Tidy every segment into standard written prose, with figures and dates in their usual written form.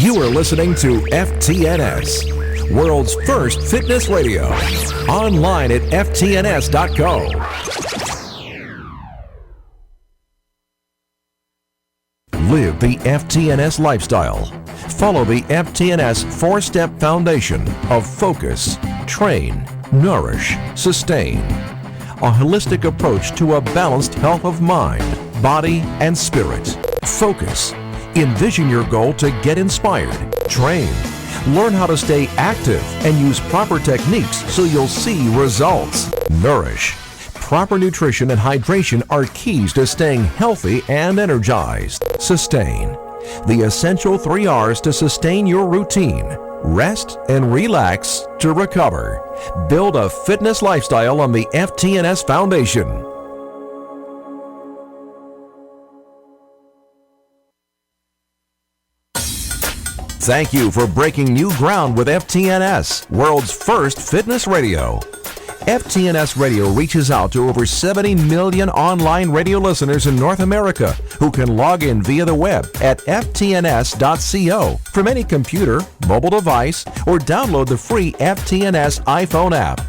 You are listening to FTNS, world's first fitness radio. Online at ftns.co. Live the FTNS lifestyle. Follow the FTNS 4-step foundation of focus, train, nourish, sustain. A holistic approach to a balanced health of mind, body, and spirit. Focus. Envision your goal to get inspired. Train. Learn how to stay active and use proper techniques so you'll see results. Nourish. Proper nutrition and hydration are keys to staying healthy and energized. Sustain. The essential 3 R's to sustain your routine. Rest and relax to recover. Build a fitness lifestyle on the FTNS Foundation. Thank you for breaking new ground with FTNS, world's first fitness radio. FTNS Radio reaches out to over 70 million online radio listeners in North America who can log in via the web at ftns.co from any computer, mobile device, or download the free FTNS iPhone app.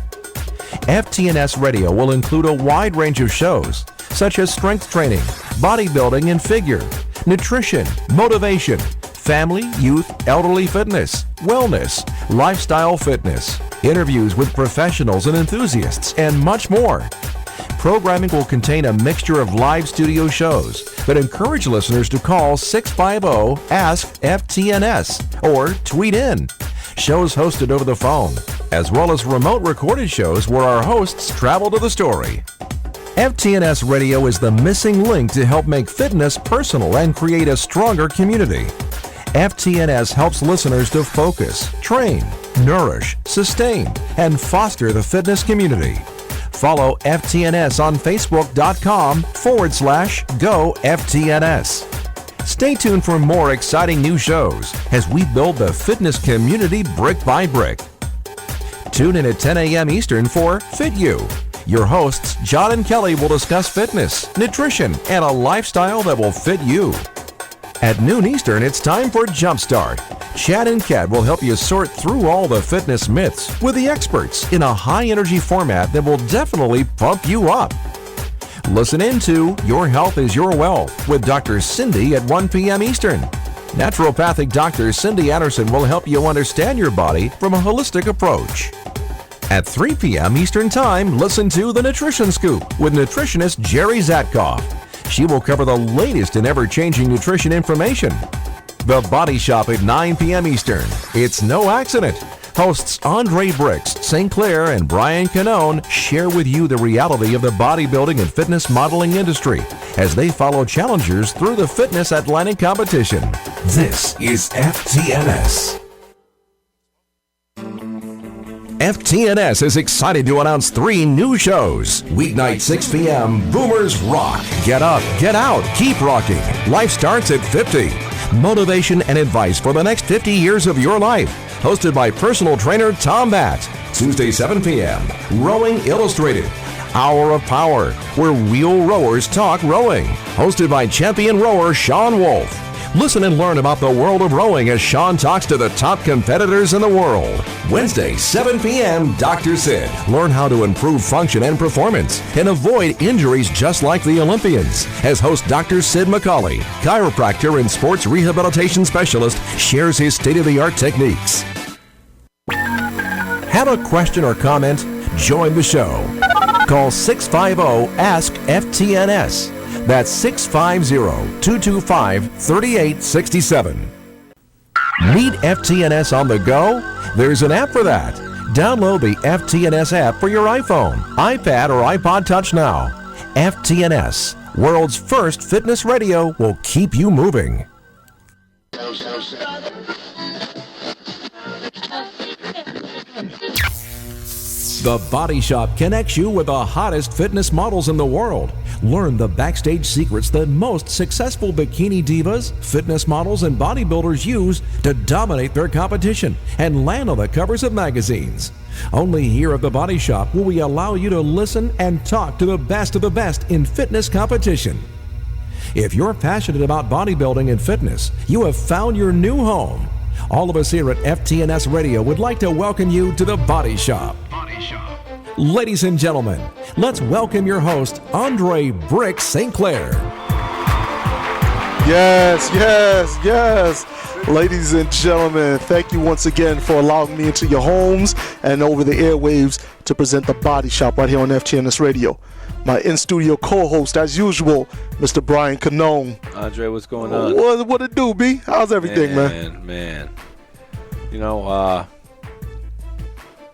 FTNS Radio will include a wide range of shows such as strength training, bodybuilding and figure, nutrition, motivation, family, youth, elderly fitness, wellness, lifestyle fitness, interviews with professionals and enthusiasts, and much more. Programming will contain a mixture of live studio shows, but encourage listeners to call 650-ASK-FTNS or tweet in. Shows hosted over the phone, as well as remote recorded shows where our hosts travel to the story. FTNS Radio is the missing link to help make fitness personal and create a stronger community. FTNS helps listeners to focus, train, nourish, sustain, and foster the fitness community. Follow FTNS on Facebook.com/GoFTNS. Stay tuned for more exciting new shows as we build the fitness community brick by brick. Tune in at 10 a.m. Eastern for Fit You. Your hosts, John and Kelly, will discuss fitness, nutrition, and a lifestyle that will fit you. At noon Eastern, it's time for Jumpstart. Chad and Kat will help you sort through all the fitness myths with the experts in a high-energy format that will definitely pump you up. Listen in to Your Health is Your Wealth with Dr. Cindy at 1 p.m. Eastern. Naturopathic Dr. Cindy Anderson will help you understand your body from a holistic approach. At 3 p.m. Eastern Time, listen to The Nutrition Scoop with nutritionist Jerry Zatkoff. She will cover the latest and ever-changing nutrition information. The Body Shop at 9 p.m. Eastern. It's no accident. Hosts Andre Bricks, St. Clair, and Brian Canone share with you the reality of the bodybuilding and fitness modeling industry as they follow challengers through the Fitness Atlantic competition. This is FTNS. FTNS is excited to announce 3 new shows. Weeknight 6 p.m. Boomers Rock. Get up, get out, keep rocking. Life starts at 50. Motivation and advice for the next 50 years of your life. Hosted by personal trainer Tom Batt. Tuesday 7 p.m. Rowing Illustrated. Hour of Power, where real rowers talk rowing. Hosted by champion rower Sean Wolf. Listen and learn about the world of rowing as Sean talks to the top competitors in the world. Wednesday, 7 p.m., Dr. Sid. Learn how to improve function and performance and avoid injuries just like the Olympians. As host Dr. Sid McCauley, chiropractor and sports rehabilitation specialist, shares his state-of-the-art techniques. Have a question or comment? Join the show. Call 650-ASK-FTNS. That's 650-225-3867. Need FTNS on the go? There's an app for that. Download the FTNS app for your iPhone, iPad, or iPod Touch now. FTNS, world's first fitness radio, will keep you moving. The Body Shop connects you with the hottest fitness models in the world. Learn the backstage secrets that most successful bikini divas, fitness models, and bodybuilders use to dominate their competition and land on the covers of magazines. Only here at the Body Shop will we allow you to listen and talk to the best of the best in fitness competition. If you're passionate about bodybuilding and fitness, you have found your new home. All of us here at FTNS Radio would like to welcome you to the Body Shop. Ladies and gentlemen, let's welcome your host, Andre Brick St. Clair. Yes. Ladies and gentlemen, thank you once again for allowing me into your homes and over the airwaves to present the Body Shop right here on FTNS Radio. My in-studio co-host, as usual, Mr. Brian Canone. Andre, what's going on? What it do, B? How's everything, man? Man. You know,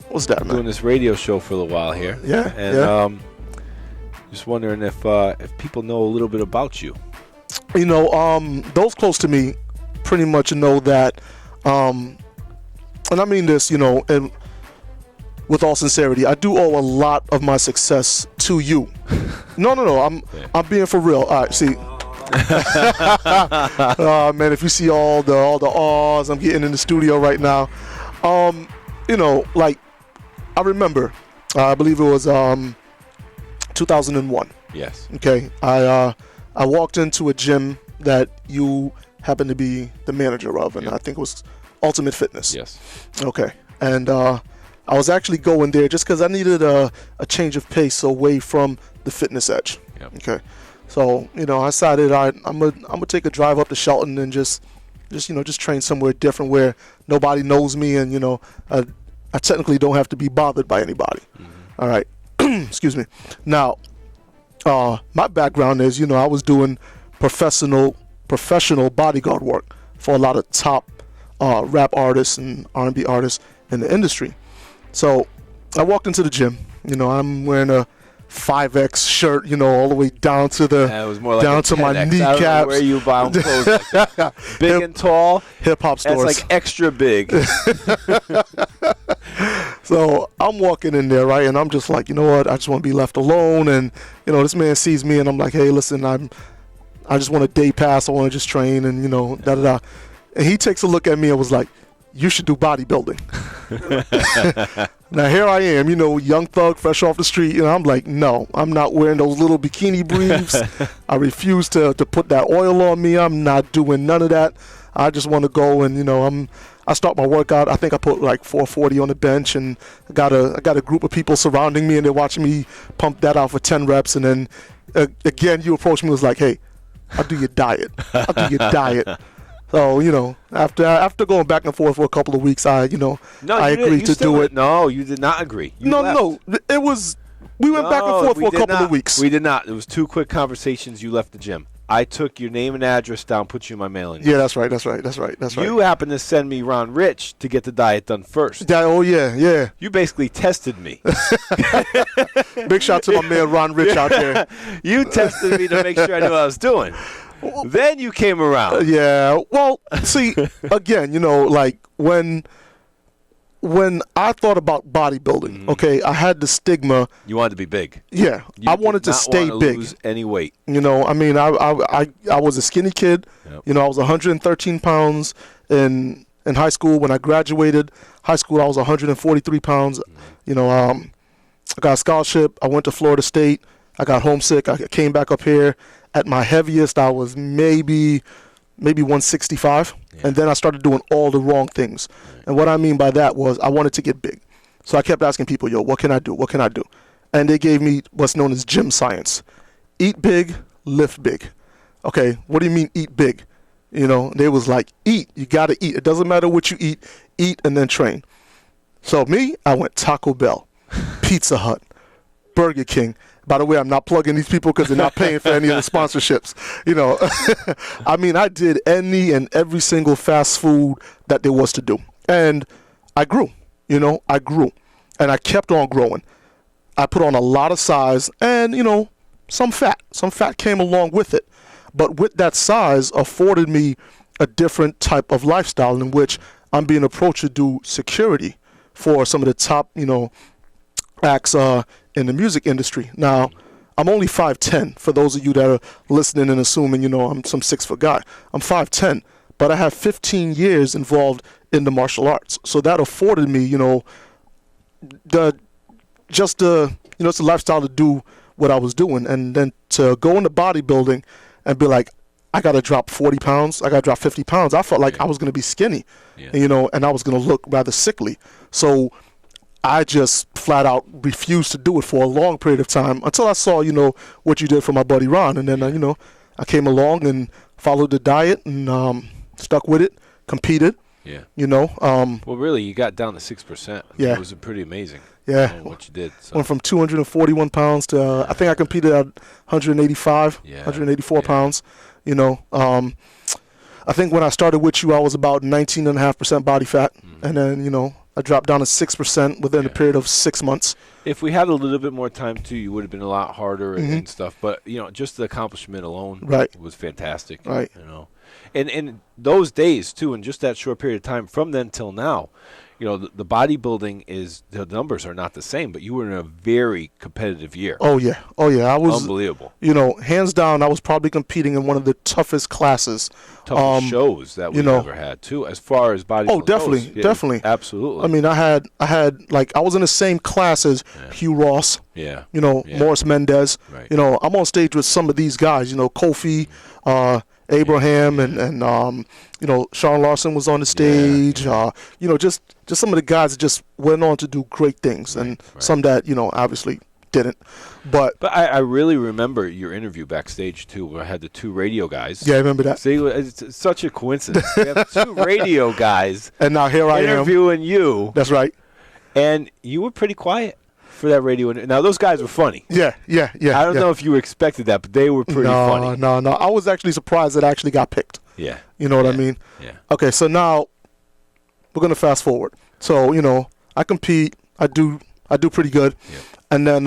what's that, man? Doing this radio show for a little while here. Yeah, and just wondering if people know a little bit about you. You know, those close to me pretty much know that, and I mean this, you know, and with all sincerity, I do owe a lot of my success to you. No, I'm being for real. All right, see. Man, if you see all the awes I'm getting in the studio right now, you know, like I remember, I believe it was 2001. Yes. Okay, I walked into a gym that you happened to be the manager of, and I think it was Ultimate Fitness. Yes. Okay, and I was actually going there just because I needed a change of pace away from the fitness edge. Yep. Okay, so you know I decided I'm gonna take a drive up to Shelton and just train somewhere different where nobody knows me, and you know I technically don't have to be bothered by anybody. Mm-hmm. All right, excuse me. Now, my background is, you know, I was doing professional bodyguard work for a lot of top rap artists and R&B artists in the industry. So I walked into the gym. You know, I'm wearing a 5X shirt, you know, all the way down to it was more like down to my kneecaps. I don't know where you buy them clothes like that. Big and tall. Hip hop stores. It's like extra big. So I'm walking in there, right, and I'm just like, you know what? I just want to be left alone. And you know, this man sees me, and I'm like, hey, listen, I just want a day pass. I want to just train, and you know, da da da. And he takes a look at me and was like, you should do bodybuilding. Now here I am, you know, young thug, fresh off the street, and I'm like, no, I'm not wearing those little bikini briefs. I refuse to put that oil on me. I'm not doing none of that. I just want to go and, you know, I start my workout. I think I put like 440 on the bench, and I got a group of people surrounding me, and they're watching me pump that out for 10 reps. And then again, you approach me and was like, hey, I'll do your diet. So, you know, after going back and forth for a couple of weeks, I agreed to do it. No, you did not agree. We went back and forth for a couple of weeks. We did not. It was 2 quick conversations. You left the gym. I took your name and address down, put you in my mailing list. Yeah, that's right. You happened to send me Ron Rich to get the diet done first. Yeah. You basically tested me. Big shout to my man Ron Rich out there. You tested me to make sure I knew what I was doing. Then you came around. Yeah. Well, see, again, you know, like when I thought about bodybuilding, okay, I had the stigma. You wanted to be big. Yeah, I wanted to stay big. Lose any weight. You know, I mean, I was a skinny kid. Yep. You know, I was 113 pounds in high school. When I graduated high school, I was 143 pounds. You know, I got a scholarship. I went to Florida State. I got homesick. I came back up here. At my heaviest, I was maybe 165, and then I started doing all the wrong things. Right. And what I mean by that was I wanted to get big. So I kept asking people, yo, what can I do? And they gave me what's known as gym science. Eat big, lift big. Okay, what do you mean eat big? You know, they was like, eat. You got to eat. It doesn't matter what you eat and then train. So me, I went Taco Bell, Pizza Hut, Burger King. By the way, I'm not plugging these people because they're not paying for any of the sponsorships. You know, I mean, I did any and every single fast food that there was to do. And I grew, you know, and I kept on growing. I put on a lot of size and, you know, some fat came along with it. But with that size afforded me a different type of lifestyle in which I'm being approached to do security for some of the top, you know, acts in the music industry. Now, I'm only 5'10", for those of you that are listening and assuming, you know, I'm some 6-foot guy. I'm 5'10", but I have 15 years involved in the martial arts. So that afforded me, you know, it's a lifestyle to do what I was doing. And then to go into bodybuilding and be like, I got to drop 40 pounds. I got to drop 50 pounds. I felt like I was going to be skinny, and I was going to look rather sickly. So I just flat out refused to do it for a long period of time until I saw, what you did for my buddy Ron. And then, I came along and followed the diet and stuck with it, competed. Yeah. Well, really, you got down to 6%. Yeah. It was pretty amazing. Yeah. What you did. So. Went from 241 pounds to, I think I competed at 185, 184 pounds. I think when I started with you, I was about 19.5% body fat. And then, I dropped down to 6% within a period of 6 months. If we had a little bit more time, too, you would have been a lot harder and stuff. But, just the accomplishment alone was fantastic. Right. And those days, too, in just that short period of time, from then till now, the bodybuilding the numbers are not the same, but you were in a very competitive year. Oh, yeah. I was unbelievable. Hands down, I was probably competing in one of the toughest classes. Toughest shows that we've ever had, too, as far as bodybuilding Oh, definitely, goes. definitely. Absolutely. I mean, I had I was in the same class as Hugh Ross, Morris Mendez. Right. I'm on stage with some of these guys, Kofi, Abraham, and Sharon Larson was on the stage. Just some of the guys that just went on to do great things, and some that obviously didn't. But I really remember your interview backstage too, where I had the two radio guys. Yeah, I remember that. See, it's such a coincidence. We have two radio guys, and now here I am interviewing you. That's right. And you were pretty quiet for that radio. Now those guys were funny. Yeah. I don't know if you expected that, but they were pretty funny. No. I was actually surprised that I actually got picked. Yeah. You know what I mean? Yeah. Okay, so now we're gonna fast forward. So I compete. I do pretty good. Yeah. And then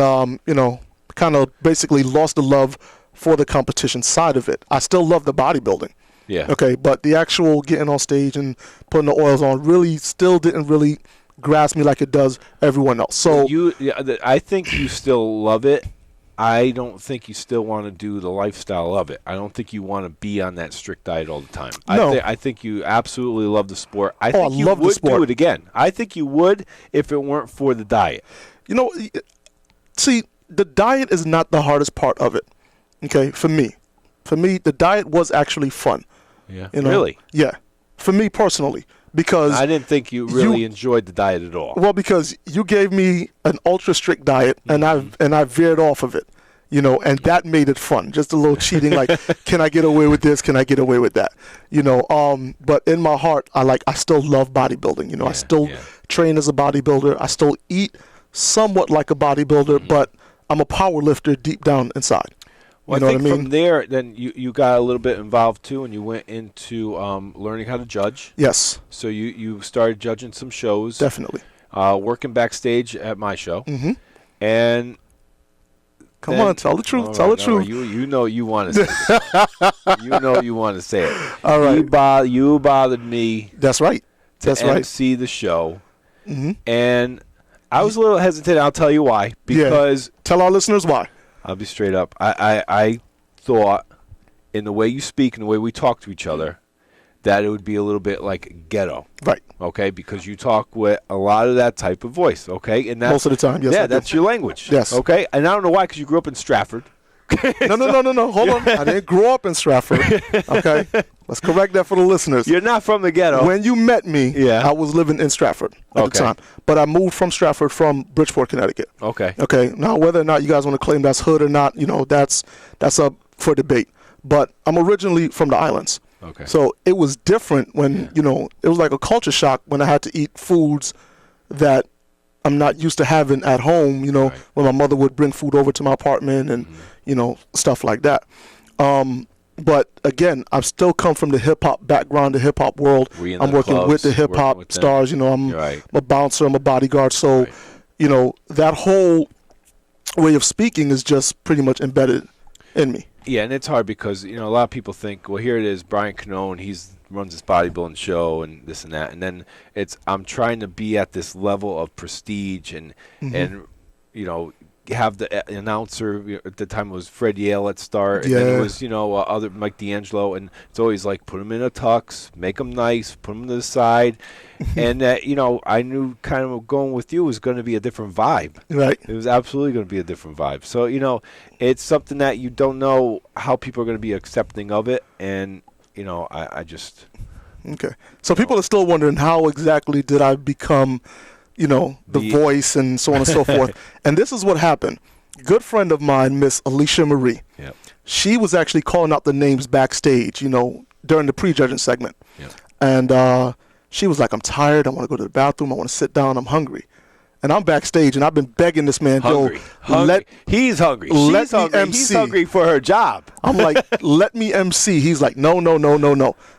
kind of basically lost the love for the competition side of it. I still love the bodybuilding. Yeah. Okay, but the actual getting on stage and putting the oils on really still didn't really grasp me like it does everyone else. So I think you still love it. I don't think you still want to do the lifestyle of it. I don't think you want to be on that strict diet all the time. No. I think you absolutely love the sport. I think you love would the sport. do it again. I think you would if it weren't for the diet. See, the diet is not the hardest part of it. Okay, for me, the diet was actually fun. Yeah. Really? Yeah, for me personally, because I didn't think you really enjoyed the diet at all. Well, because you gave me an ultra strict diet, and I veered off of it, and that made it fun. Just a little cheating, like, can I get away with this? Can I get away with that? But in my heart, I still love bodybuilding. I still train as a bodybuilder. I still eat somewhat like a bodybuilder, but I'm a power lifter deep down inside. Well, you know I think what I mean? From there, then you got a little bit involved too, and you went into learning how to judge. Yes. So you started judging some shows. Definitely. Working backstage at my show. Mm-hmm. And come on, tell the truth. Tell the truth. You know you want to say it. You know you want to say it. All right. You bothered me. That's right. That's to right. MC the show. Mm-hmm. And I was a little hesitant. I'll tell you why. Because tell our listeners why. I'll be straight up. I thought, in the way you speak and the way we talk to each other, that it would be a little bit like ghetto. Right. Okay? Because you talk with a lot of that type of voice. Okay? And most of the time, yes. Yeah, that's your language. Yes. Okay? And I don't know why, because you grew up in Stratford. No. Hold on. I didn't grow up in Stratford. Okay? Let's correct that for the listeners. You're not from the ghetto. When you met me, I was living in Stratford at the time. But I moved from Stratford from Bridgeport, Connecticut. Okay. Okay. Now, whether or not you guys want to claim that's hood or not, that's up for debate. But I'm originally from the islands. Okay. So it was different when, it was like a culture shock when I had to eat foods that I'm not used to having at home, when my mother would bring food over to my apartment and, stuff like that. But again, I've still come from the hip-hop background, the hip-hop world. I'm working clubs, with the hip-hop stars. I'm a bouncer, I'm a bodyguard. So, that whole way of speaking is just pretty much embedded in me. Yeah, and it's hard because, a lot of people think, well, here it is, Brian Canone, runs this bodybuilding show and this and that. And then I'm trying to be at this level of prestige and have the announcer. At the time it was Fred Yale at start, and Yeah. then it was other Mike D'Angelo, and it's always like put him in a tux, make him nice, put him to the side, and that I knew kind of going with you was going to be a different vibe. Right. It was absolutely going to be a different vibe. So it's something that you don't know how people are going to be accepting of it, and I just. Okay. So people are still wondering how exactly did I become, the voice and so on and so forth. And this is what happened. Good friend of mine, Miss Alicia Marie. Yep. She was actually calling out the names backstage, during the prejudging segment. Yep. And she was like, I'm tired. I want to go to the bathroom. I want to sit down. I'm hungry. And I'm backstage, and I've been begging this man, hungry. He's hungry. Let She's me hungry. MC. He's hungry for her job. I'm like, let me MC. He's like, no.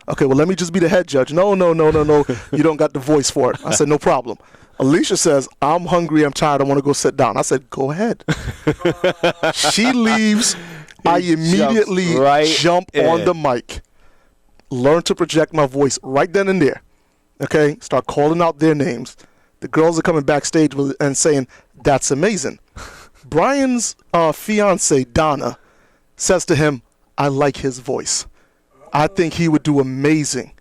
Okay, well, let me just be the head judge. No. You don't got the voice for it. I said, no problem. Alicia says, I'm hungry. I'm tired. I want to go sit down. I said, go ahead. She leaves. I immediately jump on the mic. Learn to project my voice right then and there. Okay? Start calling out their names. The girls are coming backstage and saying, that's amazing. Brian's fiance, Donna, says to him, I like his voice. I think he would do amazing.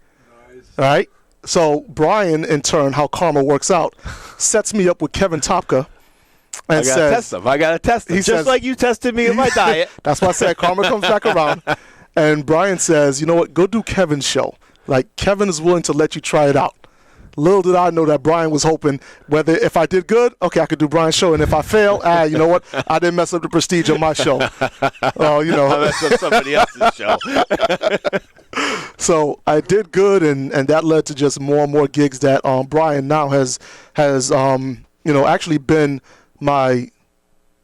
Nice. All right? So Brian, in turn, how karma works out, sets me up with Kevin Topka and says, I got to test him. Just like you tested me in my diet. That's why I said karma comes back around. And Brian says, you know what, go do Kevin's show. Like, Kevin is willing to let you try it out. Little did I know that Brian was hoping whether if I did good, okay, I could do Brian's show, and if I fail, you know what, I didn't mess up the prestige of my show. I messed up somebody else's show. So I did good, and that led to just more and more gigs that Brian now has actually been my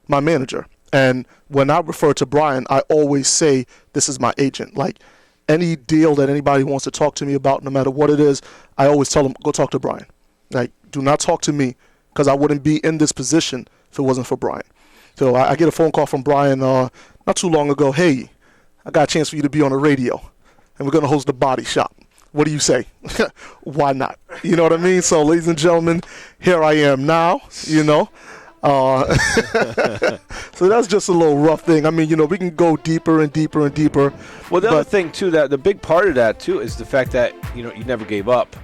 manager. And when I refer to Brian, I always say this is my agent. Like, any deal that anybody wants to talk to me about, no matter what it is, I always tell them, go talk to Brian. Like, do not talk to me, because I wouldn't be in this position if it wasn't for Brian. So I get a phone call from Brian not too long ago. Hey, I got a chance for you to be on the radio, and we're going to host the Body Shop. What do you say? Why not? You know what I mean? So, ladies and gentlemen, here I am now, So that's just a little rough thing. I mean, we can go deeper and deeper and deeper. Well, the other thing, too, that the big part of that, too, is the fact that, you never gave up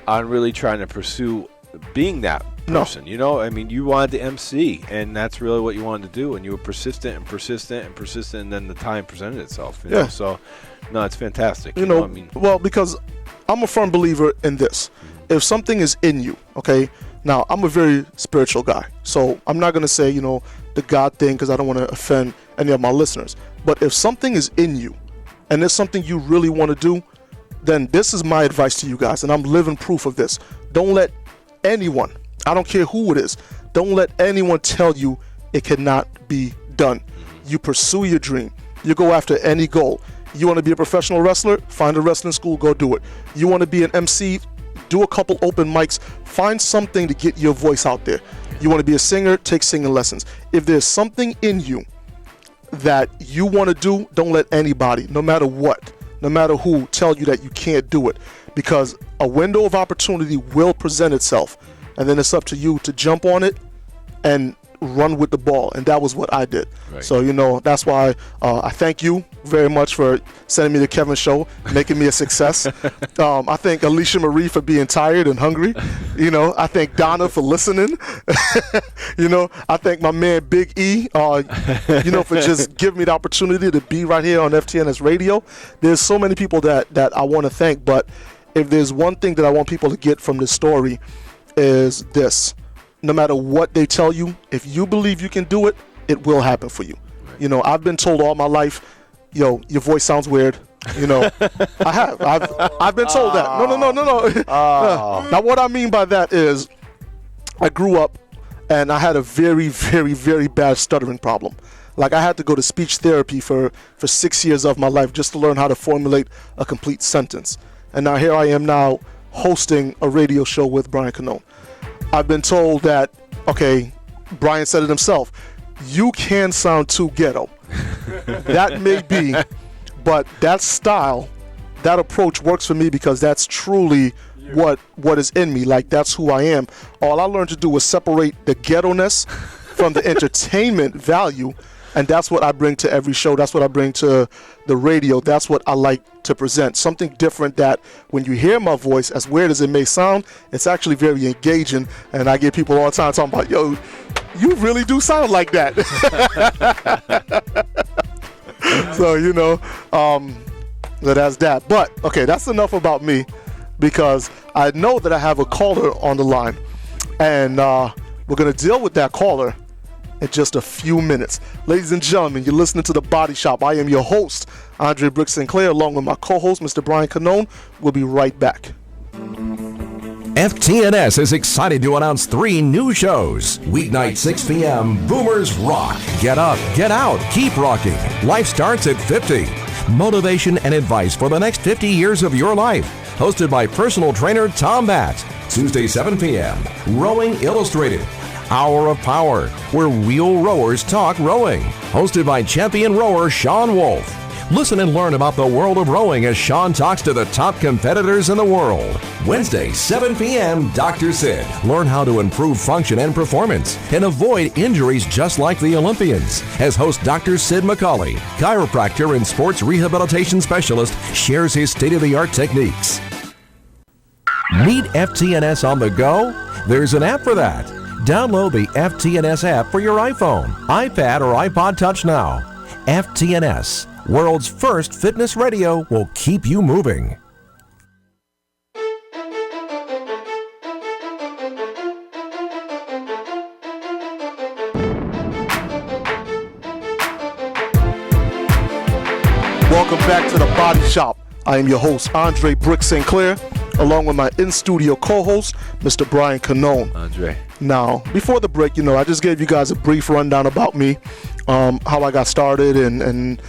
on really trying to pursue being that person. I mean, you wanted to MC, and that's really what you wanted to do, and you were persistent, and then the time presented itself. You know? So, no, it's fantastic. Well, because I'm a firm believer in this. If something is in you, okay, now I'm a very spiritual guy, so I'm not going to say, the God thing, because I don't want to offend any of my listeners. But if something is in you and it's something you really want to do, then this is my advice to you guys, and I'm living proof of this. Don't let anyone, I don't care who it is, don't let anyone tell you it cannot be done. You pursue your dream. You go after any goal. You want to be a professional wrestler? Find a wrestling school, go do it. You want to be an MC? Do a couple open mics. Find something to get your voice out there. You want to be a singer? Take singing lessons. If there's something in you that you want to do, don't let anybody, no matter what, no matter who, tell you that you can't do it, because a window of opportunity will present itself, and then it's up to you to jump on it and run with the ball, and that was what I did. Right. So, that's why I thank you very much for sending me the Kevin show, making me a success. I thank Alicia Marie for being tired and hungry. I thank Donna for listening. I thank my man Big E, for just giving me the opportunity to be right here on FTNS Radio. There's so many people that I want to thank, but if there's one thing that I want people to get from this story is this. No matter what they tell you, if you believe you can do it, it will happen for you. Right. I've been told all my life, your voice sounds weird. I have. I've been told that. No. Now, what I mean by that is I grew up and I had a very, very, very bad stuttering problem. Like, I had to go to speech therapy for 6 years of my life just to learn how to formulate a complete sentence. And now here I am now hosting a radio show with Brian Canone. I've been told that, okay, Brian said it himself, you can sound too ghetto. That may be, but that style, that approach works for me because that's truly what is in me. Like, that's who I am. All I learned to do was separate the ghetto-ness from the entertainment value. And that's what I bring to every show. That's what I bring to the radio. That's what I like to present. Something different that when you hear my voice, as weird as it may sound, it's actually very engaging. And I get people all the time talking about, yo, you really do sound like that. So, that's that. But, okay, that's enough about me, because I know that I have a caller on the line. And we're going to deal with that caller in just a few minutes. Ladies and gentlemen, you're listening to The Body Shop. I am your host, Andre Brooks Sinclair, along with my co-host, Mr. Brian Canone. We'll be right back. FTNS is excited to announce 3 new shows. Weeknight 6 p.m., Boomers Rock. Get up, get out, keep rocking. Life starts at 50. Motivation and advice for the next 50 years of your life. Hosted by personal trainer Tom Batt. Tuesday 7 p.m., Rowing Illustrated. Hour of Power, where real rowers talk rowing. Hosted by champion rower Sean Wolf. Listen and learn about the world of rowing as Sean talks to the top competitors in the world. Wednesday, 7 p.m., Dr. Sid. Learn how to improve function and performance and avoid injuries just like the Olympians. As host Dr. Sid McCauley, chiropractor and sports rehabilitation specialist, shares his state-of-the-art techniques. Need FTNS on the go? There's an app for that. Download the FTNS app for your iPhone, iPad, or iPod Touch now. FTNS, world's first fitness radio, will keep you moving. Welcome back to The Body Shop. I am your host, Andre Brooks Sinclair, along with my in-studio co-host, Mr. Brian Canone. Andre. Now, before the break, I just gave you guys a brief rundown about me, how I got started, and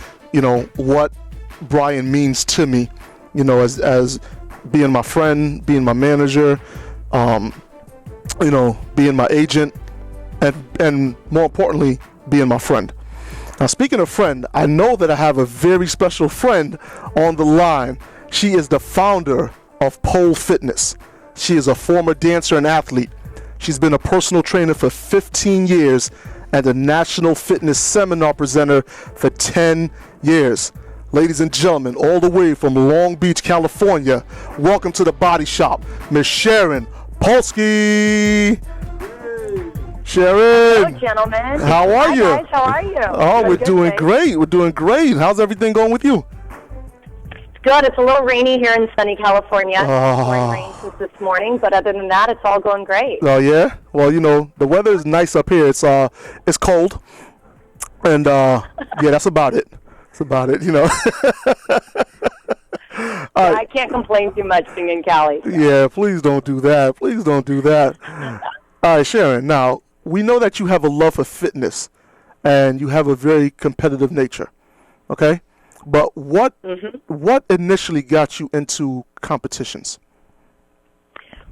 what Brian means to me, as being my friend, being my manager, being my agent, and more importantly, being my friend. Now, speaking of friend, I know that I have a very special friend on the line. She is the founder of Pole Fitness. She is a former dancer and athlete. She's been a personal trainer for 15 years and a national fitness seminar presenter for 10 years. Ladies and gentlemen, all the way from Long Beach, California, welcome to The Body Shop, Miss Sharon Polsky. Sharon. Hello, gentlemen. How are you? Hi, guys. How are you? Oh, we're doing great. We're doing great. How's everything going with you? Good. It's a little rainy here in sunny California. It's rain since this morning, but other than that, it's all going great. Oh, yeah? Well, the weather is nice up here. It's cold. And, yeah, that's about it. That's about it, I can't complain too much being in Cali. So. Yeah, please don't do that. Please don't do that. All right, Sharon, now, we know that you have a love for fitness and you have a very competitive nature, okay? But what initially got you into competitions?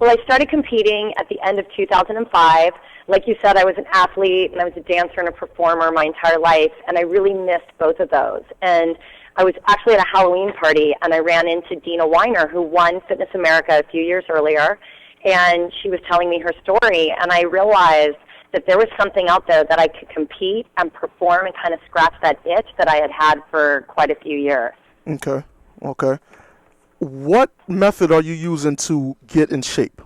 Well, I started competing at the end of 2005. Like you said, I was an athlete and I was a dancer and a performer my entire life, and I really missed both of those. And I was actually at a Halloween party, and I ran into Dina Weiner, who won Fitness America a few years earlier, and she was telling me her story, and I realized that there was something out there that I could compete and perform and kind of scratch that itch that I had had for quite a few years. Okay. What method are you using to get in shape?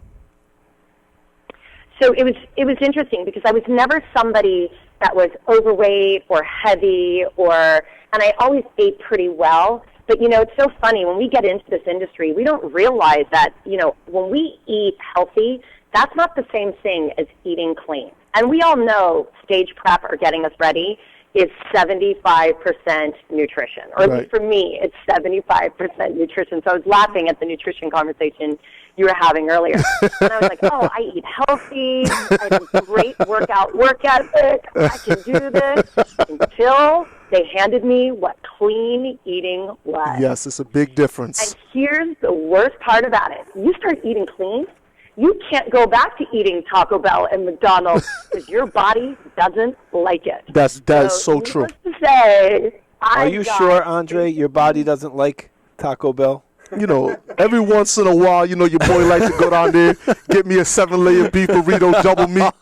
So it was interesting because I was never somebody that was overweight or heavy, and I always ate pretty well. But, it's so funny. When we get into this industry, we don't realize that, when we eat healthy, that's not the same thing as eating clean. And we all know stage prep or getting us ready is 75% nutrition. Or at least for me, it's 75% nutrition. So I was laughing at the nutrition conversation you were having earlier. And I was like, oh, I eat healthy. I have a great work ethic. I can do this. Until they handed me what clean eating was. Yes, it's a big difference. And here's the worst part about it. You start eating clean, you can't go back to eating Taco Bell and McDonald's because your body doesn't like it. That is so true. To say, Are you sure, Andre, your body doesn't like Taco Bell? every once in a while, your boy likes to go down there, get me a 7-layer beef burrito, double meat,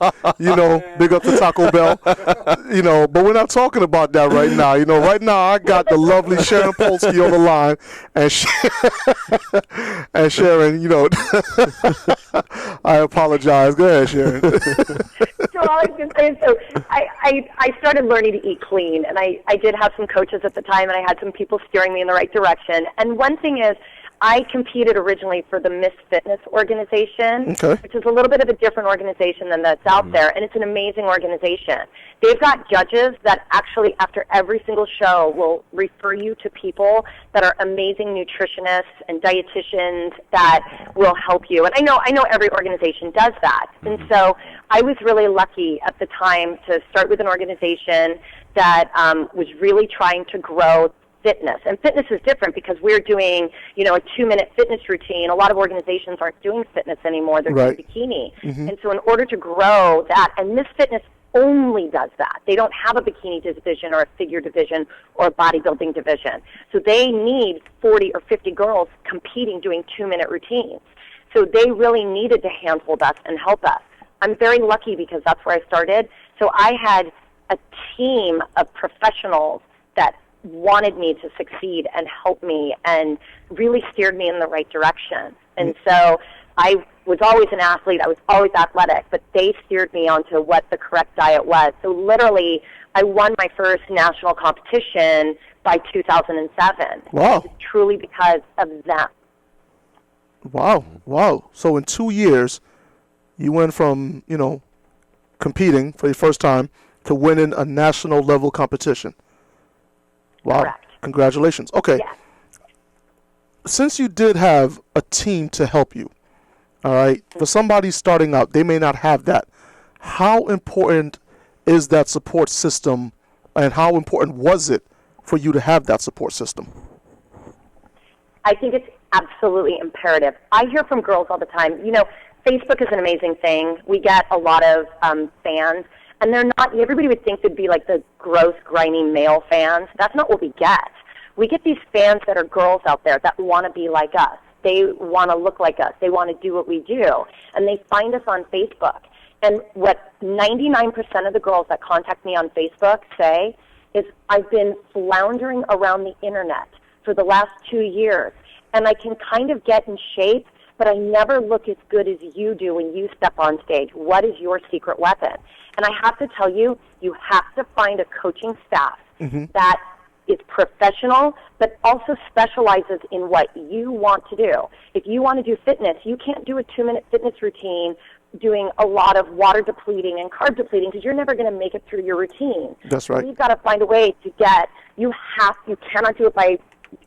big up to Taco Bell, but we're not talking about that right now. Right now I got the lovely Sharon Polsky on the line, and Sharon, I apologize. Go ahead, Sharon. So all I can say is, I started learning to eat clean, and I did have some coaches at the time, and I had some people steering me in the right direction. And one thing is, I competed originally for the Miss Fitness organization, which is a little bit of a different organization than that's out there, and it's an amazing organization. They've got judges that actually, after every single show, will refer you to people that are amazing nutritionists and dietitians that will help you. And I know every organization does that. And so I was really lucky at the time to start with an organization that was really trying to grow fitness. And fitness is different because we're doing, a 2-minute fitness routine. A lot of organizations aren't doing fitness anymore. They're doing bikini. And so in order to grow that, and Miss Fitness only does that. They don't have a bikini division or a figure division or a bodybuilding division. So they need 40 or 50 girls competing doing 2-minute routines. So they really needed to handhold us and help us. I'm very lucky because that's where I started. So I had a team of professionals that wanted me to succeed and help me and really steered me in the right direction. And so I was always an athlete. I was always athletic, but they steered me onto what the correct diet was. So literally, I won my first national competition by 2007. Wow. Truly because of that. Wow. So in 2 years, you went from, competing for your first time to winning a national level competition. Wow. Correct. Congratulations. Okay. Yeah. Since you did have a team to help you, all right, for somebody starting out, they may not have that. How important is that support system, and how important was it for you to have that support system? I think it's absolutely imperative. I hear from girls all the time, Facebook is an amazing thing. We get a lot of fans. And they're not, everybody would think they'd be like the gross, grimy male fans. That's not what we get. We get these fans that are girls out there that want to be like us. They want to look like us. They want to do what we do. And they find us on Facebook. And what 99% of the girls that contact me on Facebook say is, I've been floundering around the internet for the last 2 years, and I can kind of get in shape, but I never look as good as you do when you step on stage. What is your secret weapon? And I have to tell you, you have to find a coaching staff that is professional, but also specializes in what you want to do. If you want to do fitness, you can't do a 2-minute fitness routine doing a lot of water depleting and carb depleting because you're never going to make it through your routine. That's right. So you've got to find a way to you cannot do it by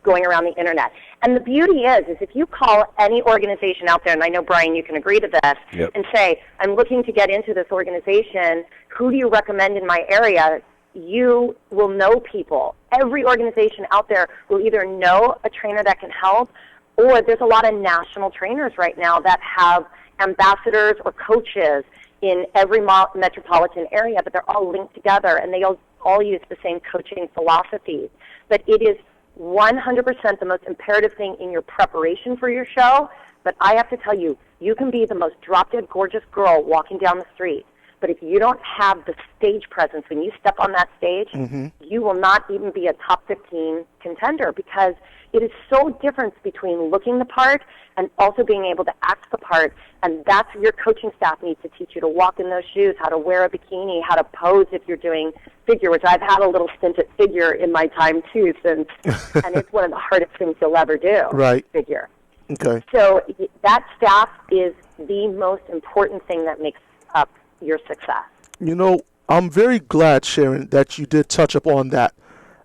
going around the internet. And the beauty is if you call any organization out there, and I know, Brian, you can agree to this, and say, I'm looking to get into this organization, who do you recommend in my area? You will know people. Every organization out there will either know a trainer that can help, or there's a lot of national trainers right now that have ambassadors or coaches in every metropolitan area, but they're all linked together, and they all use the same coaching philosophies. But it is 100% the most imperative thing in your preparation for your show. But I have to tell you, you can be the most drop-dead gorgeous girl walking down the street, but if you don't have the stage presence when you step on that stage, you will not even be a top 15 contender, because it is so different between looking the part and also being able to act the part. And that's your coaching staff needs to teach you to walk in those shoes, how to wear a bikini, how to pose if you're doing figure, which I've had a little stint at figure in my time too, and it's one of the hardest things you'll ever do. Right. Figure. Okay. So that staff is the most important thing that makes up your success. I'm very glad, Sharon, that you did touch upon that.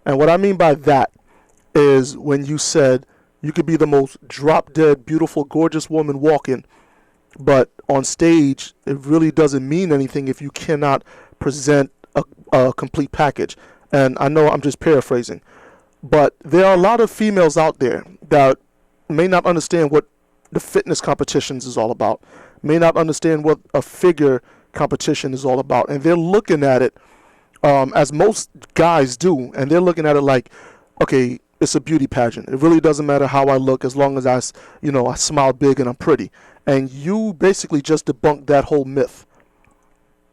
And what I mean by that is when you said you could be the most drop-dead, beautiful, gorgeous woman walking, but on stage, it really doesn't mean anything if you cannot present a complete package. And I know I'm just paraphrasing, but there are a lot of females out there that may not understand what the fitness competitions is all about, may not understand what a figure competition is all about, and they're looking at it as most guys do, and they're looking at it like, okay, it's a beauty pageant. It really doesn't matter how I look as long as I smile big and I'm pretty. And you basically just debunked that whole myth.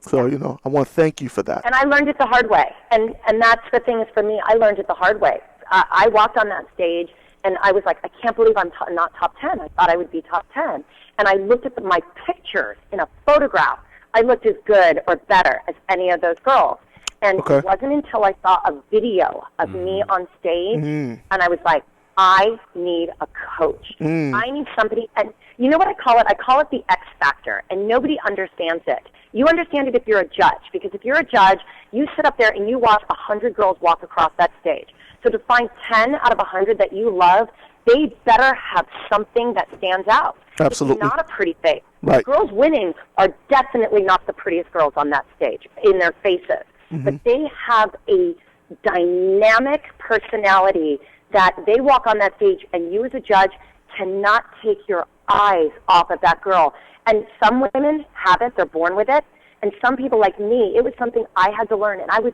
So, I want to thank you for that. And I learned it the hard way. And that's the thing is for me, I learned it the hard way. I walked on that stage, and I was like, I can't believe I'm not top 10. I thought I would be top 10. And I looked at my pictures in a photograph. I looked as good or better as any of those girls. And it wasn't until I saw a video of me on stage, and I was like, I need a coach. I need somebody. And you know what I call it? I call it the X factor, and nobody understands it. You understand it if you're a judge, because if you're a judge, you sit up there and you watch 100 girls walk across that stage. So to find 10 out of 100 that you love, they better have something that stands out. Absolutely. It's not a pretty face. Right. Girls winning are definitely not the prettiest girls on that stage in their faces. But they have a dynamic personality that they walk on that stage, and you as a judge cannot take your eyes off of that girl. And some women have it, they're born with it, and some people like me, it was something I had to learn. And I was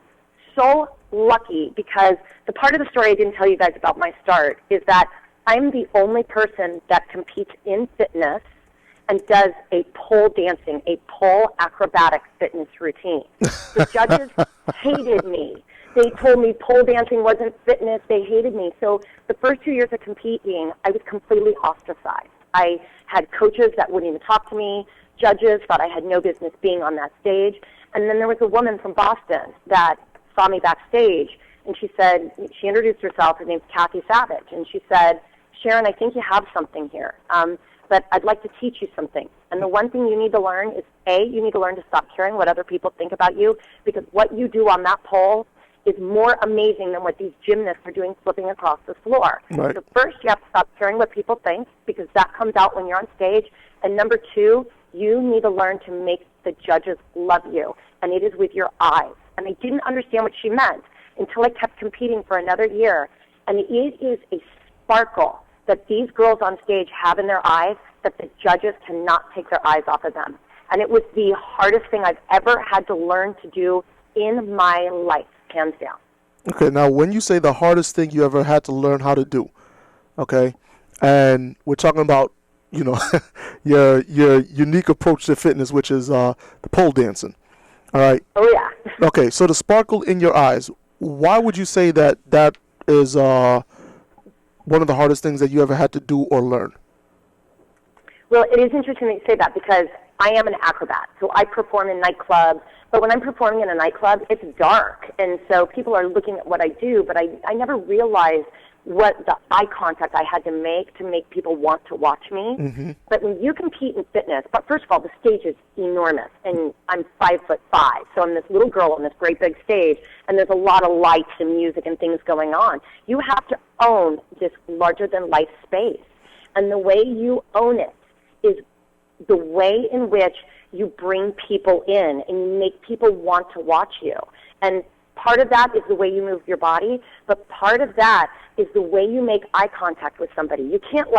so lucky because the part of the story I didn't tell you guys about my start is that I'm the only person that competes in fitness and does a pole dancing, a pole acrobatic fitness routine. The judges hated me. They told me pole dancing wasn't fitness. They hated me. So the first 2 years of competing, I was completely ostracized. I had coaches that wouldn't even talk to me. Judges thought I had no business being on that stage. And then there was a woman from Boston that saw me backstage, and she said, she introduced herself. Her name's Kathy Savage. And she said, Sharon, I think you have something here. But I'd like to teach you something. And the one thing you need to learn is, A, you need to learn to stop caring what other people think about you, because what you do on that pole is more amazing than what these gymnasts are doing flipping across the floor. Right. So first, you have to stop caring what people think, because that comes out when you're on stage. And number two, you need to learn to make the judges love you, and it is with your eyes. And I didn't understand what she meant until I kept competing for another year. And it is a sparkle that these girls on stage have in their eyes that the judges cannot take their eyes off of them. And it was the hardest thing I've ever had to learn to do in my life, hands down. Okay, now when you say the hardest thing you ever had to learn how to do, okay, and we're talking about, your unique approach to fitness, which is the pole dancing, all right? Oh, yeah. Okay, so the sparkle in your eyes, why would you say that is one of the hardest things that you ever had to do or learn? Well, it is interesting that you say that, because I am an acrobat. So I perform in nightclubs, but when I'm performing in a nightclub, it's dark. And so people are looking at what I do, but I never realized what the eye contact I had to make people want to watch me. But when you compete in fitness, but first of all, the stage is enormous, and I'm 5'5", so I'm this little girl on this great big stage, and there's a lot of lights and music and things going on. You have to own this larger-than-life space, and the way you own it is the way in which you bring people in and you make people want to watch you. And part of that is the way you move your body, but part of that is the way you make eye contact with somebody. You can't,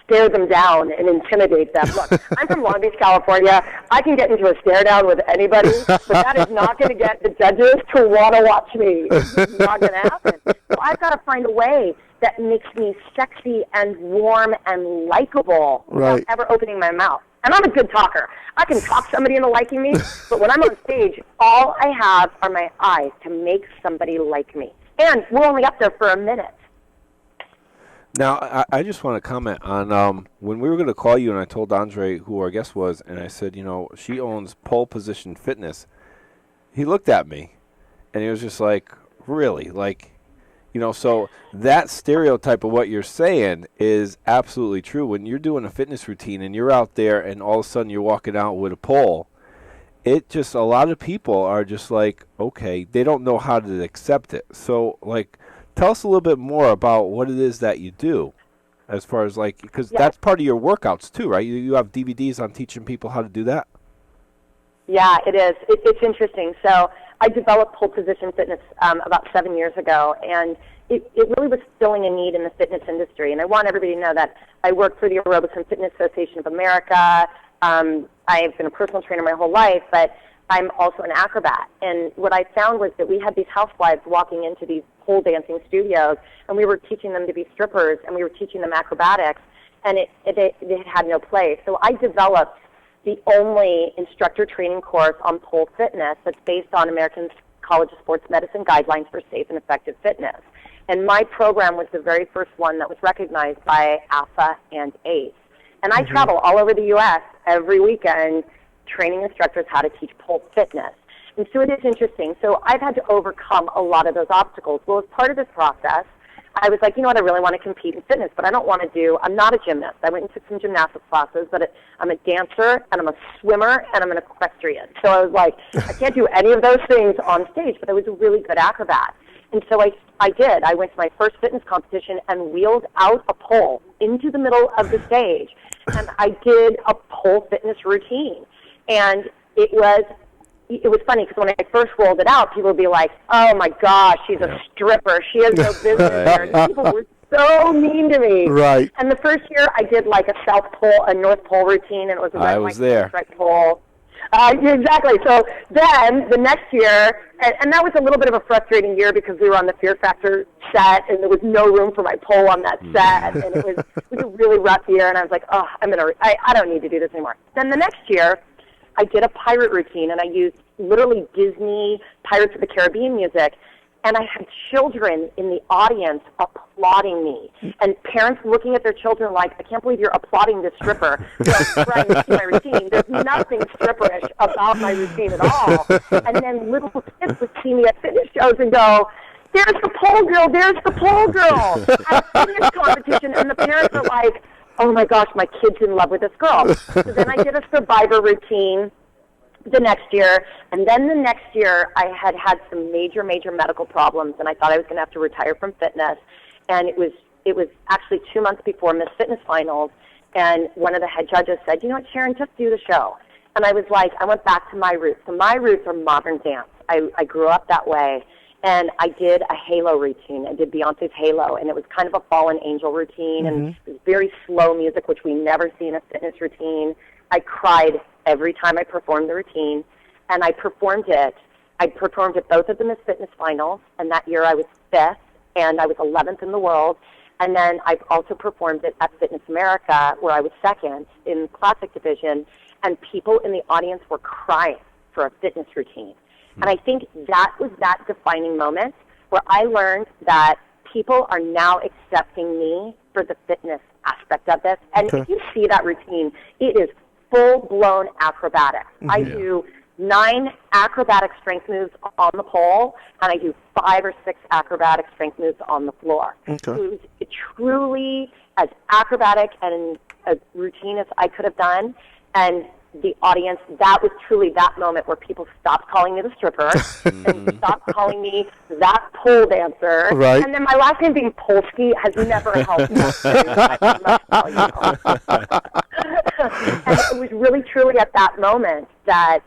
stare them down and intimidate them. Look, I'm from Long Beach, California. I can get into a stare down with anybody, but that is not going to get the judges to want to watch me. It's not going to happen. So I've got to find a way that makes me sexy and warm and likable without ever opening my mouth. And I'm a good talker. I can talk somebody into liking me, but when I'm on stage, all I have are my eyes to make somebody like me. And we're only up there for a minute. Now, I just want to comment on when we were going to call you, and I told Andre who our guest was, and I said, she owns Pole Position Fitness. He looked at me, and he was just like, really? So that stereotype of what you're saying is absolutely true. When you're doing a fitness routine and you're out there and all of a sudden you're walking out with a pole, a lot of people are just like, okay, they don't know how to accept it. So, tell us a little bit more about what it is that you do as far as, because that's part of your workouts too, right? You have DVDs on teaching people how to do that? Yeah, it is. It's interesting. So I developed Pole Position Fitness about 7 years ago, and it really was filling a need in the fitness industry. And I want everybody to know that I work for the Aerobics and Fitness Association of America. I've been a personal trainer my whole life, but I'm also an acrobat. And what I found was that we had these housewives walking into these pole dancing studios, and we were teaching them to be strippers, and we were teaching them acrobatics, and it had no place. So I developed the only instructor training course on pole fitness that's based on American College of Sports Medicine guidelines for safe and effective fitness. And my program was the very first one that was recognized by AFA and ACE. And I travel all over the U.S. every weekend training instructors how to teach pole fitness. And so it is interesting. So I've had to overcome a lot of those obstacles. Well, as part of this process, I was like, you know what, I really want to compete in fitness, but I don't want to I'm not a gymnast. I went and took some gymnastics classes, but I'm a dancer, and I'm a swimmer, and I'm an equestrian. So I was like, I can't do any of those things on stage, but I was a really good acrobat. And so I did. I went to my first fitness competition and wheeled out a pole into the middle of the stage, and I did a pole fitness routine. And it was funny because when I first rolled it out, people would be like, oh, my gosh, she's a stripper. She has no business there. And people were so mean to me. Right. And the first year, I did like a North Pole routine, and it was a red, white, striped pole. Exactly. So then the next year, and that was a little bit of a frustrating year because we were on the Fear Factor set, and there was no room for my pole on that set, and it was a really rough year. And I was like, oh, I don't need to do this anymore. Then the next year, I did a pirate routine, and I used literally Disney Pirates of the Caribbean music, and I had children in the audience applauding me, and parents looking at their children like, I can't believe you're applauding this stripper. Trying to see my routine. There's nothing stripperish about my routine at all. And then little kids would see me at fitness shows and go, there's the pole girl, there's the pole girl at a fitness competition, and the parents are like, oh my gosh, my kid's in love with this girl. So then I did a Survivor routine the next year, and then the next year I had some major medical problems, and I thought I was going to have to retire from fitness. And it was actually 2 months before Miss Fitness Finals, and one of the head judges said, you know what, Sharon, just do the show. And I was like, I went back to my roots. So my roots are modern dance. I grew up that way. And I did a Halo routine. I did Beyonce's Halo, and it was kind of a fallen angel routine, and it was very slow music, which we never see in a fitness routine. I cried every time I performed the routine, and I performed it. I performed at both of the Miss Fitness Finals, and that year I was 5th, and I was 11th in the world. And then I've also performed it at Fitness America, where I was 2nd in the Classic Division, and people in the audience were crying for a fitness routine. And I think that was that defining moment where I learned that people are now accepting me for the fitness aspect of this. And if you see that routine, it is full-blown acrobatics. I do 9 acrobatic strength moves on the pole, and I do 5 or 6 acrobatic strength moves on the floor. So it was truly as acrobatic and a routine as I could have done. And the audience, that was truly that moment where people stopped calling me the stripper and stopped calling me that pole dancer. Right. And then my last name being Polsky has never helped me. I must tell you. And it was really truly at that moment that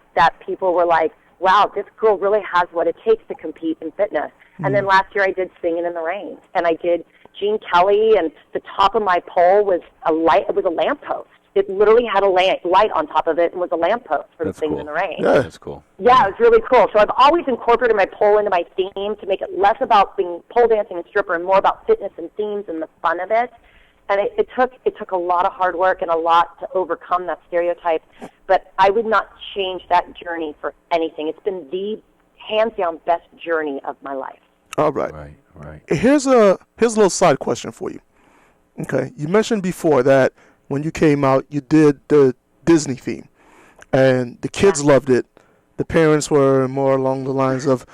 people were like, wow, this girl really has what it takes to compete in fitness. And then last year I did Singing in the Rain, and I did Gene Kelly, and the top of my pole was a lamppost. It literally had a light on top of it and was a lamppost for the Singing in the Rain. Yeah, that's cool. Yeah, it was really cool. So I've always incorporated my pole into my theme to make it less about being pole dancing and stripper and more about fitness and themes and the fun of it. And it took a lot of hard work and a lot to overcome that stereotype. But I would not change that journey for anything. It's been the hands-down best journey of my life. All right. Right. Here's a little side question for you. Okay. You mentioned before that when you came out, you did the Disney theme, and the kids loved it. The parents were more along the lines of,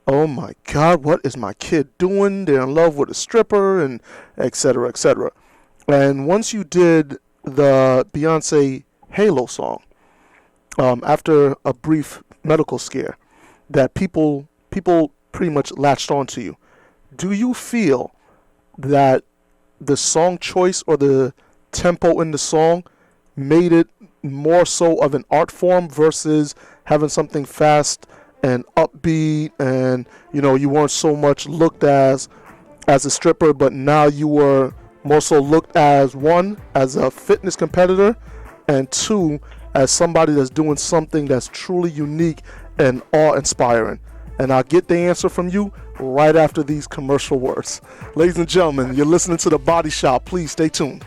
oh, my God, what is my kid doing? They're in love with a stripper, and et cetera, et cetera. And once you did the Beyonce Halo song, after a brief medical scare, that people pretty much latched onto you. Do you feel that the song choice or the tempo in the song made it more so of an art form versus having something fast and upbeat, and you weren't so much looked as a stripper, but now you were more so looked as, one, as a fitness competitor, and two, as somebody that's doing something that's truly unique and awe-inspiring? and I'll get the answer from you right after these commercial words. Ladies and gentlemen, you're listening to The Body Shop. Please stay tuned.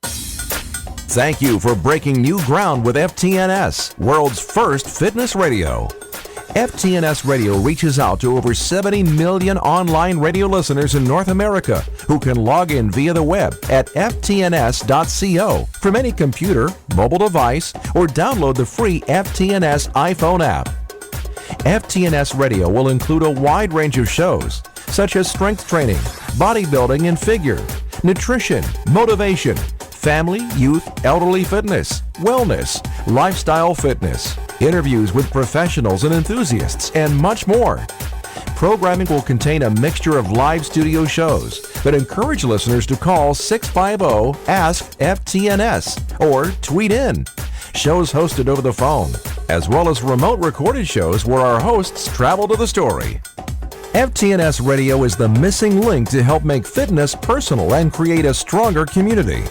Thank you for breaking new ground with FTNS, world's first fitness radio. FTNS Radio reaches out to over 70 million online radio listeners in North America who can log in via the web at ftns.co from any computer, mobile device, or download the free FTNS iPhone app. FTNS Radio will include a wide range of shows, such as strength training, bodybuilding and figure, nutrition, motivation, family, youth, elderly fitness, wellness, lifestyle fitness, interviews with professionals and enthusiasts, and much more. Programming will contain a mixture of live studio shows that encourage listeners to call 650-ASK-FTNS or tweet in. Shows hosted over the phone, as well as remote recorded shows where our hosts travel to the story. FTNS Radio is the missing link to help make fitness personal and create a stronger community.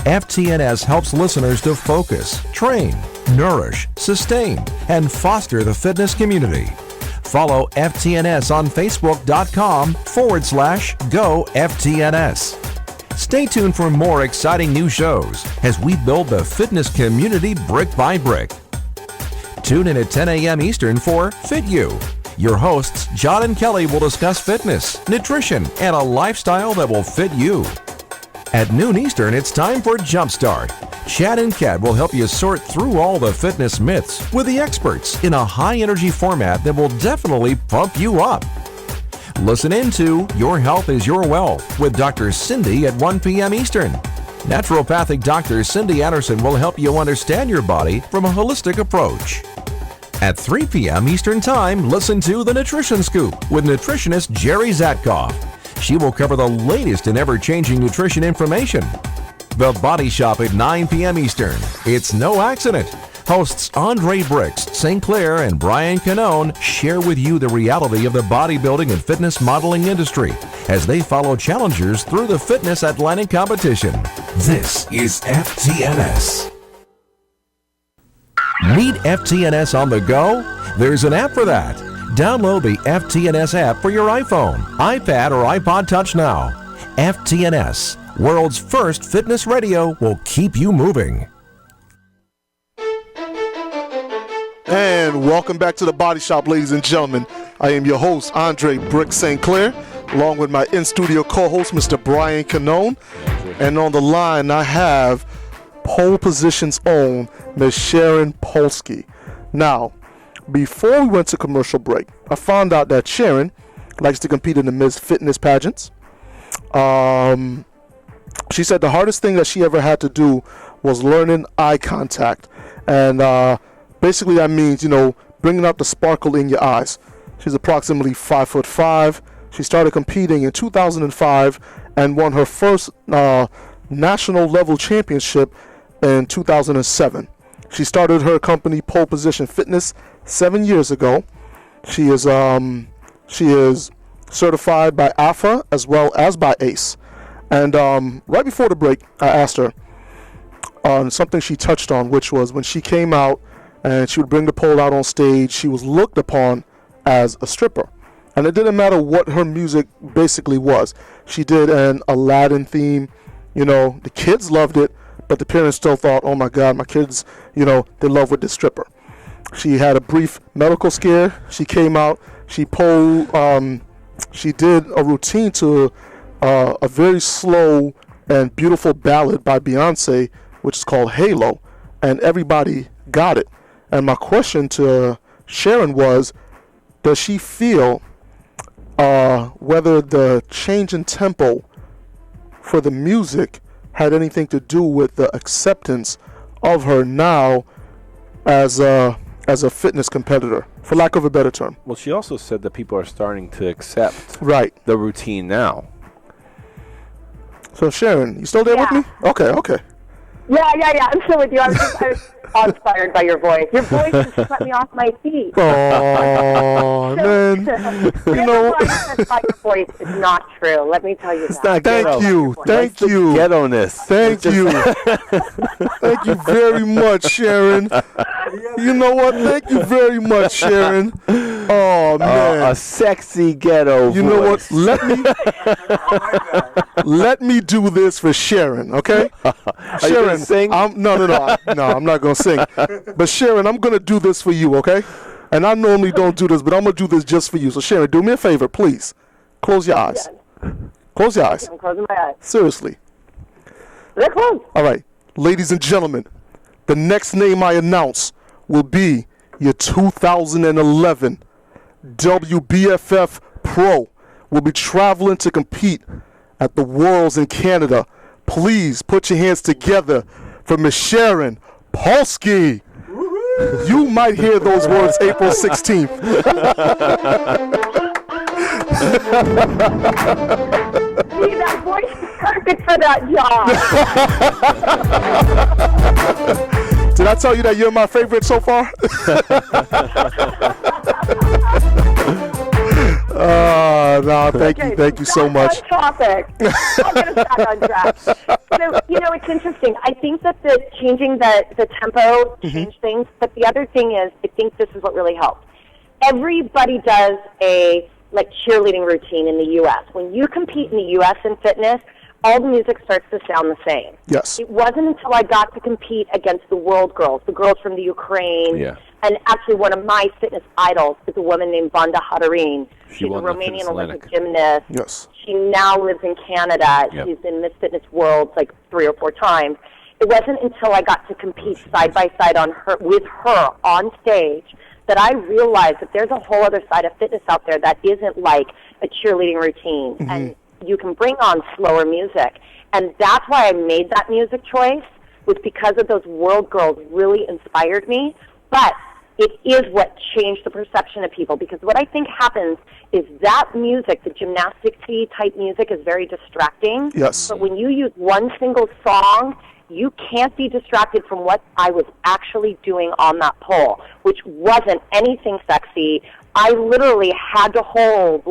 FTNS helps listeners to focus, train, nourish, sustain, and foster the fitness community. Follow FTNS on Facebook.com/GoFTNS. Stay tuned for more exciting new shows as we build the fitness community brick by brick. Tune in at 10 a.m. Eastern for Fit You. Your hosts, John and Kelly, will discuss fitness, nutrition, and a lifestyle that will fit you. At noon Eastern, it's time for Jumpstart. Chad and Kat will help you sort through all the fitness myths with the experts in a high-energy format that will definitely pump you up. Listen in to Your Health is Your Wealth with Dr. Cindy at 1 p.m. Eastern. Naturopathic Dr. Cindy Anderson will help you understand your body from a holistic approach. At 3 p.m. Eastern Time, listen to The Nutrition Scoop with nutritionist Jerry Zatkoff. She will cover the latest and ever-changing nutrition information. The Body Shop at 9 p.m. Eastern. It's no accident. Hosts Andre Bricks, St. Clair, and Brian Canone share with you the reality of the bodybuilding and fitness modeling industry as they follow challengers through the Fitness Atlantic competition. This is FTNS. Need FTNS on the go? There's an app for that. Download the FTNS app for your iPhone, iPad, or iPod Touch now. FTNS, world's first fitness radio, will keep you moving. And welcome back to The Body Shop, ladies and gentlemen. I am your host, Andre Brick St. Clair, along with my in-studio co-host, Mr. Brian Canone. And on the line, I have Pole Position's own Ms. Sharon Polsky. Now, before we went to commercial break, I found out that Sharon likes to compete in the Ms. Fitness pageants. She said the hardest thing that she ever had to do was learning eye contact. And basically that means, bringing out the sparkle in your eyes. She's approximately 5'5". She started competing in 2005 and won her first national level championship in 2007. She started her company Pole Position Fitness 7 years ago. She is certified by AFA as well as by ACE. And right before the break, I asked her on something she touched on, which was when she came out and she would bring the pole out on stage, she was looked upon as a stripper. And it didn't matter what her music basically was. She did an Aladdin theme. The kids loved it, but the parents still thought, oh my God, my kids, they love with this stripper. She had a brief medical scare. She came out, she did a routine to a very slow and beautiful ballad by Beyonce, which is called Halo, and everybody got it. And my question to Sharon was, does she feel whether the change in tempo for the music had anything to do with the acceptance of her now as a fitness competitor, for lack of a better term? Well, she also said that people are starting to accept the routine now. So Sharon, you still there with me? Okay. Yeah. I'm still with you. I was inspired by your voice. Your voice just swept me off my feet. Oh, man. You know, by your voice is not true. Let me tell you that. Thank you. Thank you. Ghetto-ness. Thank you. Thank you very much, Sharon. You know what? Thank you very much, Sharon. Oh, man. A sexy ghetto You know what? Let me do this for Sharon, okay? Sharon, you gonna sing? No, I'm not going to sing. But Sharon, I'm going to do this for you, okay? And I normally don't do this, but I'm going to do this just for you. So Sharon, do me a favor, please. Close your eyes. Close your eyes. I'm closing my eyes. Seriously. They're closed. All right. Ladies and gentlemen, the next name I announce will be your 2011 WBFF Pro. Will be traveling to compete at the Worlds in Canada. Please put your hands together for Miss Sharon Polsky. You might hear those words April 16th. See, that voice is perfect for that job. Did I tell you that you're my favorite so far? No, thank you so much. Topic. I'll get us back on track. So, it's interesting. I think that changing the tempo changed things, but the other thing is, I think this is what really helped. Everybody does a cheerleading routine in the U.S. When you compete in the U.S. in fitness, all the music starts to sound the same. Yes. It wasn't until I got to compete against the world girls, the girls from the Ukraine. Yeah. And actually, one of my fitness idols is a woman named Vanda Hadarin. She's a Romanian Olympic gymnast. Yes. She now lives in Canada. Yep. She's in Miss Fitness World 3 or 4 times. It wasn't until I got to compete side by side with her on stage that I realized that there's a whole other side of fitness out there that isn't like a cheerleading routine. Mm-hmm. And you can bring on slower music. And that's why I made that music choice, was because of those world girls really inspired me. But it is what changed the perception of people, because what I think happens is that music, the gymnastics-y type music, is very distracting. Yes. But when you use one single song, you can't be distracted from what I was actually doing on that pole, which wasn't anything sexy. I literally had to hold,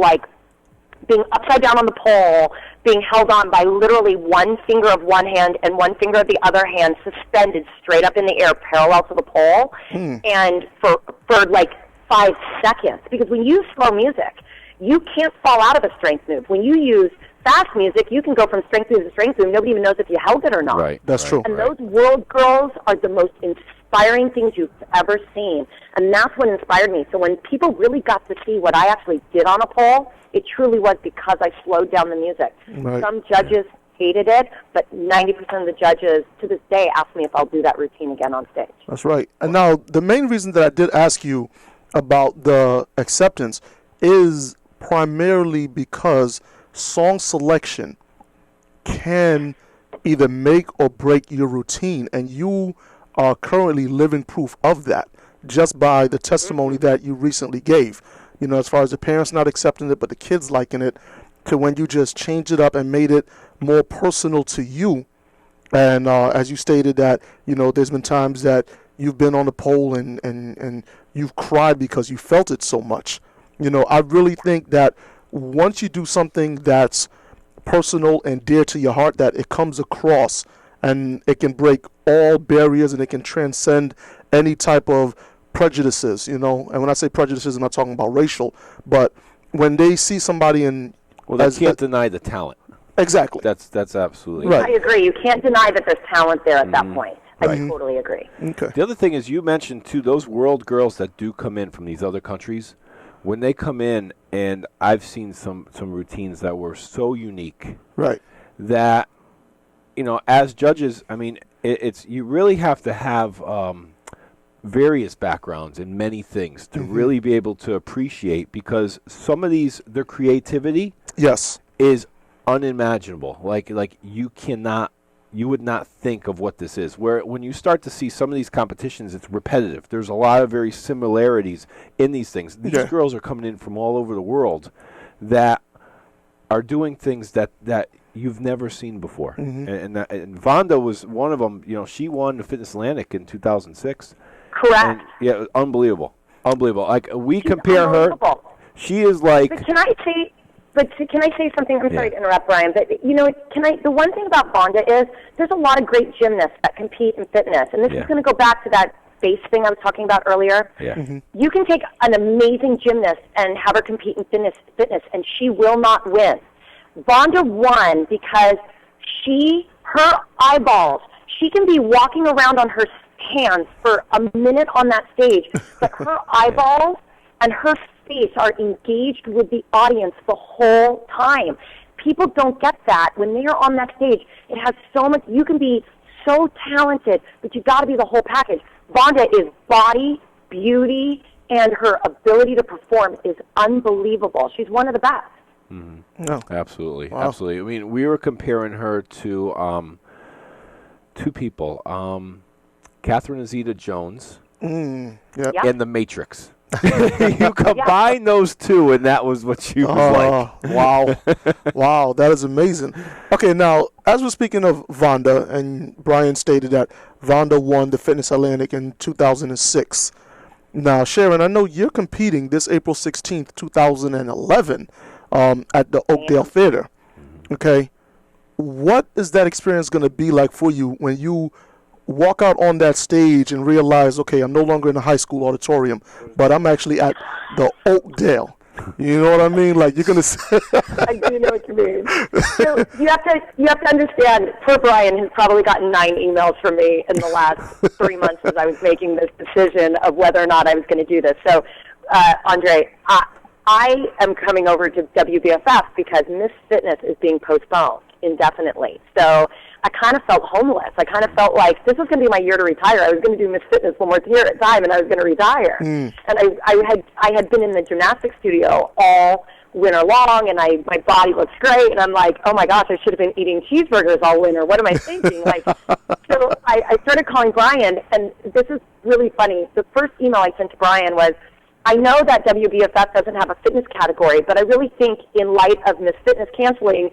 being upside down on the pole, being held on by literally one finger of one hand and one finger of the other hand suspended straight up in the air parallel to the pole, and for 5 seconds. Because when you use slow music, you can't fall out of a strength move. When you use fast music, you can go from strength move to strength move. Nobody even knows if you held it or not. Right. That's true. And those world girls are the most inspiring things you've ever seen. And that's what inspired me. So when people really got to see what I actually did on a pole, it truly was because I slowed down the music. Right. Some judges hated it, but 90% of the judges to this day ask me if I'll do that routine again on stage. That's right. And now the main reason that I did ask you about the acceptance is primarily because song selection can either make or break your routine, and you are currently living proof of that just by the testimony that you recently gave. As far as the parents not accepting it, but the kids liking it, to when you just changed it up and made it more personal to you. And as you stated that, there's been times that you've been on the pole and you've cried because you felt it so much. I really think that once you do something that's personal and dear to your heart, that it comes across and it can break all barriers and it can transcend any type of prejudices, and when I say prejudices, I'm not talking about racial, but when they see somebody they can't deny the talent. Exactly. That's absolutely right. I agree. You can't deny that there's talent there at that point. Right. I totally agree. Okay. The other thing is, you mentioned too, those world girls that do come in from these other countries, when they come in, and I've seen some routines that were so unique, right, that as judges, I mean, it's you really have to have various backgrounds in many things to really be able to appreciate, because some of their creativity is unimaginable. Like you would not think of what this is. Where when you start to see some of these competitions, it's repetitive. There's a lot of very similarities in these things. These girls are coming in from all over the world that are doing things that you've never seen before. And Vonda was one of them. She won the Fitness Atlantic in 2006. Correct. And, unbelievable. Like, we compare her. She is like. But can I say something? I'm sorry to interrupt, Brian, but the one thing about Vonda is there's a lot of great gymnasts that compete in fitness, and this is going to go back to that base thing I was talking about earlier. Yeah. You can take an amazing gymnast and have her compete in fitness, and she will not win. Vonda won because her eyeballs, she can be walking around on her hands for a minute on that stage, but her eyeballs and her face are engaged with the audience the whole time. People don't get that. When they are on that stage, it has so much. You can be so talented, but you got to be the whole package. Vonda is body, beauty, and her ability to perform is unbelievable. She's one of the best. Mm-hmm. No. Absolutely. Wow. Absolutely. I mean, we were comparing her to two people, Catherine Zeta-Jones and The Matrix. You combine those two, and that was what she was like. Wow. Wow, that is amazing. Okay, now, as we're speaking of Vonda, and Brian stated that Vonda won the Fitness Atlantic in 2006. Now, Sharon, I know you're competing this April 16th, 2011, at the Oakdale Theater. Okay? What is that experience going to be like for you when you walk out on that stage and realize, okay, I'm no longer in a high school auditorium, but I'm actually at the Oakdale? You know what I mean? Like, you're gonna say. I do know what you mean. So you have to understand. Poor Brian has probably gotten 9 emails from me in the last 3 months as I was making this decision of whether or not I was going to do this. So, Andre, I am coming over to WBFF because Miss Fitness is being postponed indefinitely. So I kind of felt homeless. I kind of felt like this was going to be my year to retire. I was going to do Miss Fitness one more year at a time, and I was going to retire. And I had been in the gymnastics studio all winter long, and my body looks great, and I'm like, oh my gosh, I should have been eating cheeseburgers all winter. What am I thinking? So I started calling Brian, and this is really funny. The first email I sent to Brian was, I know that WBFF doesn't have a fitness category, but I really think in light of Miss Fitness canceling,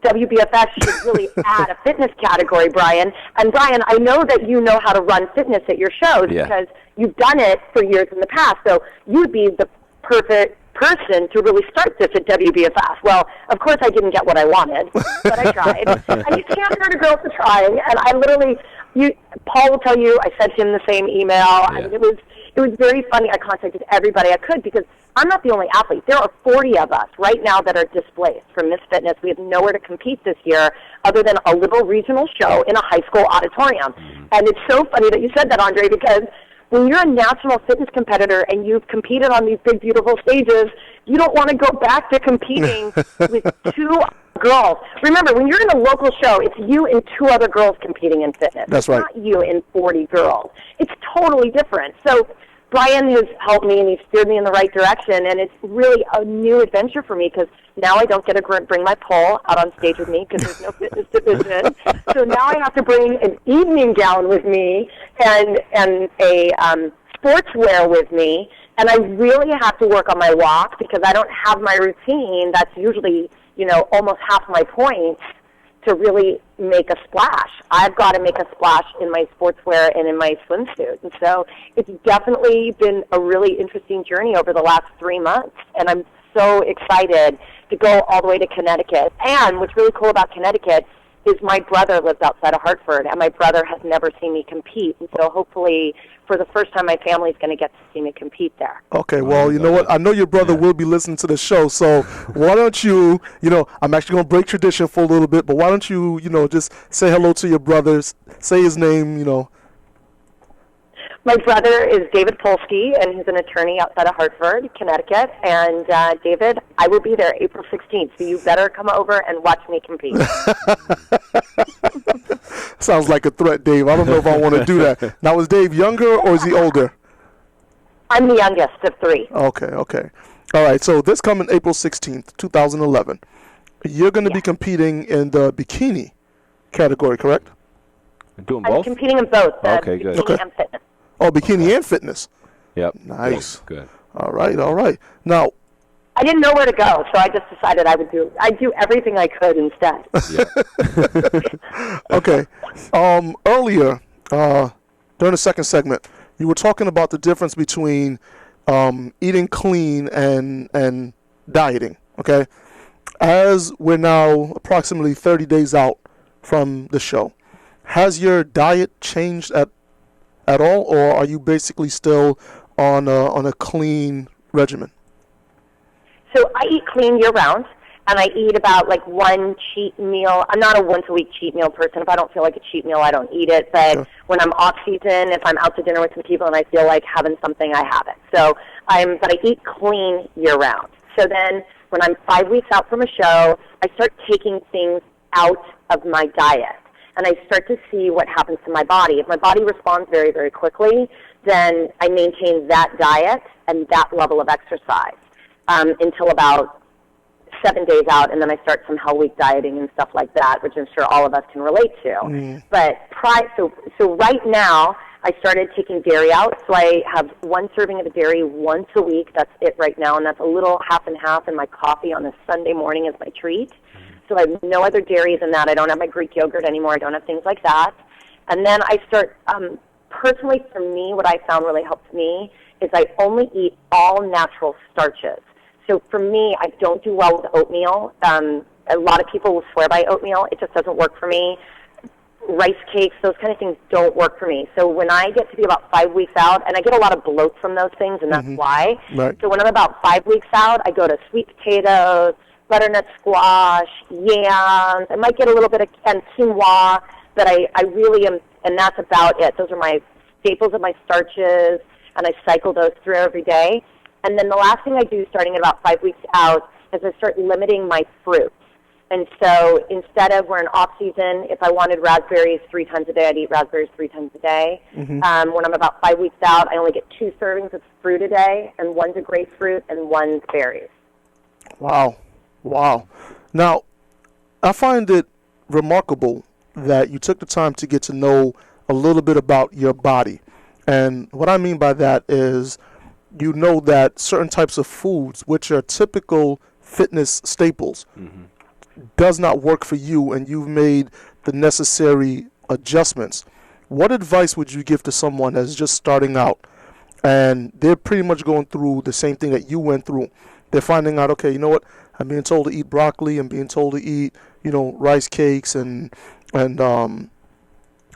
WBFF should really add a fitness category, Brian. And Brian, I know that you know how to run fitness at your shows because you've done it for years in the past. So you'd be the perfect person to really start this at WBFF. Well, of course I didn't get what I wanted, but I tried. And you can't hurt a girl for trying. And I literally, Paul will tell you, I sent him the same email. I mean, it was very funny. I contacted everybody I could because I'm not the only athlete. There are 40 of us right now that are displaced from Miss Fitness. We have nowhere to compete this year other than a little regional show in a high school auditorium. And it's so funny that you said that, Andre, because when you're a national fitness competitor and you've competed on these big, beautiful stages, you don't want to go back to competing with 2 girls. Remember, when you're in a local show, it's you and 2 other girls competing in fitness. That's right. It's not you and 40 girls. It's totally different. So Brian has helped me, and he's steered me in the right direction, and it's really a new adventure for me because now I don't get to bring my pole out on stage with me because there's no fitness division. So now I have to bring an evening gown with me and a sportswear with me, and I really have to work on my walk because I don't have my routine. That's usually, almost half my points to really make a splash. I've got to make a splash in my sportswear and in my swimsuit. And so it's definitely been a really interesting journey over the last 3 months, and I'm so excited to go all the way to Connecticut. And what's really cool about Connecticut is my brother lives outside of Hartford, and my brother has never seen me compete. And so hopefully, for the first time, my family's going to get to see me compete there. Okay, well, you know what? I know your brother will be listening to the show, so why don't you, I'm actually going to break tradition for a little bit, but why don't you, just say hello to your brothers, say his name, My brother is David Polsky, and he's an attorney outside of Hartford, Connecticut. And David, I will be there April 16th, so you better come over and watch me compete. Sounds like a threat, Dave. I don't know if I want to do that. Now, is Dave younger or is he older? I'm the youngest of 3. Okay. All right, so this coming April 16th, 2011, you're going to be competing in the bikini category, correct? Doing both? I'm competing in both, okay, good. bikini and fitness. Oh, bikini and fitness. Yep. Nice. Good. All right. Now, I didn't know where to go, so I just decided I'd do everything I could instead. Okay. Earlier, during the second segment, you were talking about the difference between eating clean and dieting. Okay. As we're now approximately 30 days out from the show, has your diet changed at all, or are you basically still on a clean regimen? So I eat clean year-round, and I eat about like one cheat meal. I'm not a once-a-week cheat meal person. If I don't feel like a cheat meal, I don't eat it. But when I'm off-season, if I'm out to dinner with some people and I feel like having something, I have it. But I eat clean year-round. So then when I'm 5 weeks out from a show, I start taking things out of my diet, and I start to see what happens to my body. If my body responds very, very quickly, then I maintain that diet and that level of exercise until about 7 days out, and then I start some Hell Week dieting and stuff like that, which I'm sure all of us can relate to. But so right now, I started taking dairy out, so I have one serving of the dairy once a week. That's it right now, and that's a little half and half in my coffee on a Sunday morning as my treat. So I have no other dairy than that. I don't have my Greek yogurt anymore. I don't have things like that. And then I start, personally for me, what I found really helps me is I only eat all natural starches. So for me, I don't do well with oatmeal. A lot of people will swear by oatmeal. It just doesn't work for me. Rice cakes, those kind of things don't work for me. So when I get to be about 5 weeks out, and I get a lot of bloat from those things, and that's why. Right. So when I'm about 5 weeks out, I go to sweet potatoes, butternut squash, yams. I might get a little bit of quinoa, but I really am, and that's about it. Those are my staples of my starches, and I cycle those through every day. And then the last thing I do starting at about 5 weeks out is I start limiting my fruits. And so instead of, we're in off-season, if I wanted raspberries 3 times a day, I'd eat raspberries 3 times a day. When I'm about 5 weeks out, I only get 2 servings of fruit a day, and one's a grapefruit and one's berries. Wow. Now, I find it remarkable that you took the time to get to know a little bit about your body. And what I mean by that is you know that certain types of foods, which are typical fitness staples, does not work for you, and you've made the necessary adjustments. What advice would you give to someone that's just starting out and they're pretty much going through the same thing that you went through? They're finding out, okay, you know what, I'm being told to eat broccoli, I'm being told to eat, rice cakes and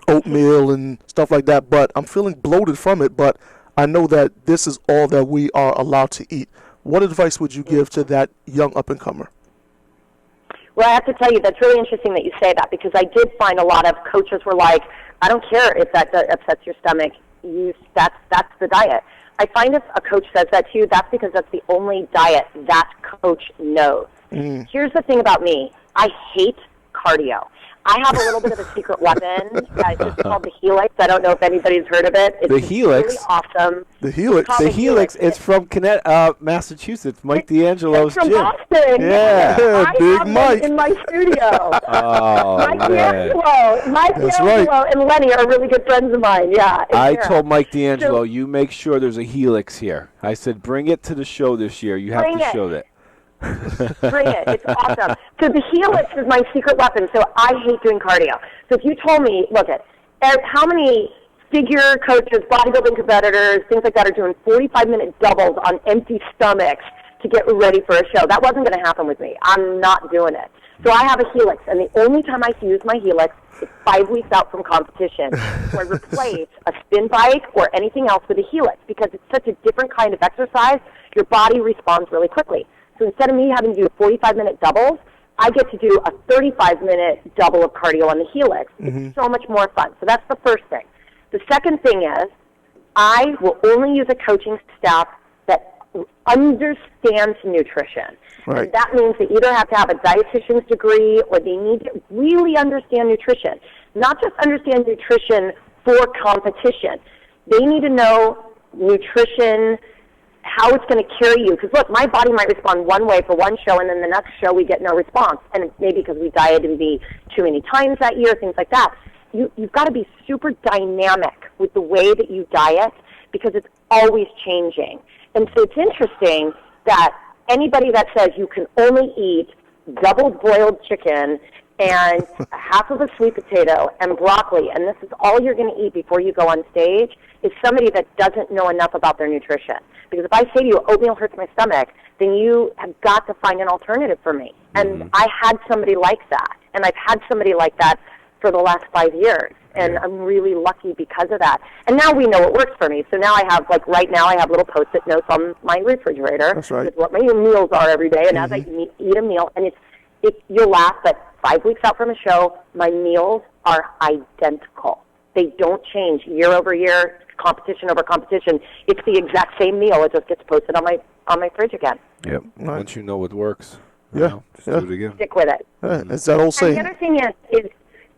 oatmeal and stuff like that, but I'm feeling bloated from it, but I know that this is all that we are allowed to eat. What advice would you give to that young up-and-comer? Well, I have to tell you, that's really interesting that you say that, because I did find a lot of coaches were like, I don't care if that upsets your stomach. That's the diet. I find if a coach says that to you, that's because that's the only diet that coach knows. Here's the thing about me. I hate cardio. I have a little bit of a secret weapon. It's called the Helix. I don't know if anybody's heard of it. It's the Helix? Really awesome. The Helix? The Helix. It's from Massachusetts. Mike D'Angelo's gym. It's from Boston. Yeah, Big Mike. In my studio. Mike D'Angelo and Lenny are really good friends of mine. Yeah. I told Mike D'Angelo, you make sure there's a Helix here. I said, bring it to the show this year. You have to show that. Bring it. It's awesome. So the Helix is my secret weapon. So I hate doing cardio. So if you told me, look at how many figure coaches, bodybuilding competitors, things like that are doing 45-minute doubles on empty stomachs to get ready for a show, that wasn't going to happen with me. I'm not doing it. So I have a Helix, and the only time I use my Helix is 5 weeks out from competition. So I replace a spin bike or anything else with a Helix, because it's such a different kind of exercise. Your body responds really quickly. So instead of me having to do 45-minute doubles, I get to do a 35-minute double of cardio on the Helix. It's so much more fun. So that's the first thing. The second thing is I will only use a coaching staff that understands nutrition. Right. And that means they either have to have a dietitian's degree or they need to really understand nutrition. Not just understand nutrition for competition. They need to know nutrition, how it's going to carry you. Because, look, my body might respond one way for one show, and then the next show we get no response. And it's maybe because we dieted maybe too many times that year, things like that. You've got to be super dynamic with the way that you diet, because it's always changing. And so it's interesting that anybody that says you can only eat double-boiled chicken and half of a sweet potato and broccoli, and this is all you're going to eat before you go on stage, is somebody that doesn't know enough about their nutrition. Because if I say to you, oatmeal hurts my stomach, then you have got to find an alternative for me. And I had somebody like that, and I've had somebody like that for the last 5 years, and I'm really lucky because of that. And now we know what works for me. So now I have, like right now, I have little Post-it notes on my refrigerator. That's right. With what my meals are every day, and as I eat a meal, and you'll laugh, but 5 weeks out from a show, my meals are identical. They don't change year over year, competition over competition. It's the exact same meal. It just gets posted on my fridge again. Yep. Right. Once you know what works, Yeah. just do it again. Stick with it. It's that old saying. And the other thing is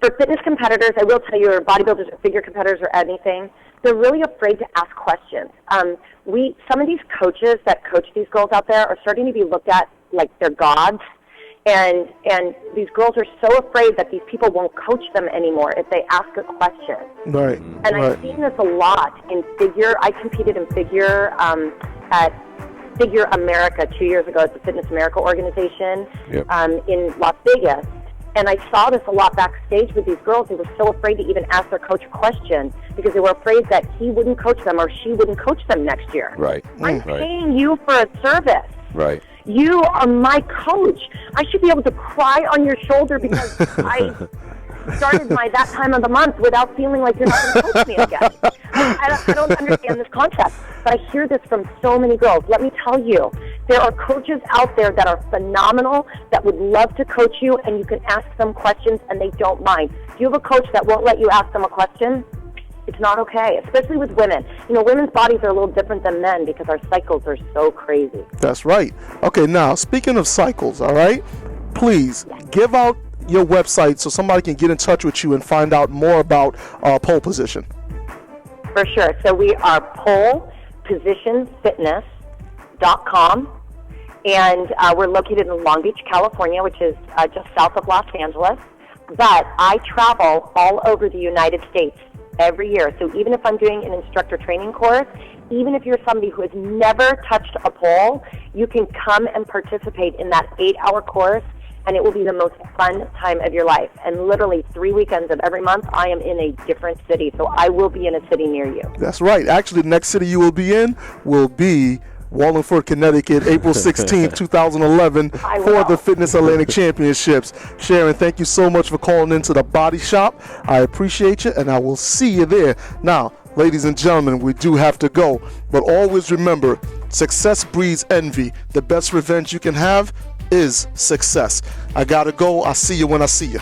for fitness competitors, I will tell you, or bodybuilders or figure competitors or anything, they're really afraid to ask questions. Some of these coaches that coach these girls out there are starting to be looked at like they're gods. And these girls are so afraid that these people won't coach them anymore if they ask a question. Right. And I've seen this a lot in figure. I competed in figure at Figure America 2 years ago at the Fitness America organization in Las Vegas. And I saw this a lot backstage with these girls. They were so afraid to even ask their coach a question because they were afraid that he wouldn't coach them or she wouldn't coach them next year. Right. I'm paying you for a service. Right. You are my coach. I should be able to cry on your shoulder because I started my that time of the month without feeling like you're not going to coach me again. I don't understand this concept, but I hear this from so many girls. Let me tell you, there are coaches out there that are phenomenal, that would love to coach you, and you can ask them questions, and they don't mind. If you have a coach that won't let you ask them a question, it's not okay, especially with women. You know, women's bodies are a little different than men because our cycles are so crazy. That's right. Okay, now, speaking of cycles, all right, please give out your website so somebody can get in touch with you and find out more about pole position. For sure. So we are polepositionfitness.com, and we're located in Long Beach, California, which is just south of Los Angeles. But I travel all over the United States every year. So even if I'm doing an instructor training course, even if you're somebody who has never touched a pole, you can come and participate in that 8-hour course, and it will be the most fun time of your life. And literally 3 weekends of every month, I am in a different city. So I will be in a city near you. That's right. Actually, the next city you will be in will be Wallingford, Connecticut, April 16th, 2011, for the Fitness Atlantic Championships. Sharon, thank you so much for calling into the Body Shop. I appreciate you, and I will see you there. Now, ladies and gentlemen, we do have to go, but always remember, success breeds envy. The best revenge you can have is success. I gotta go. I'll see you when I see you.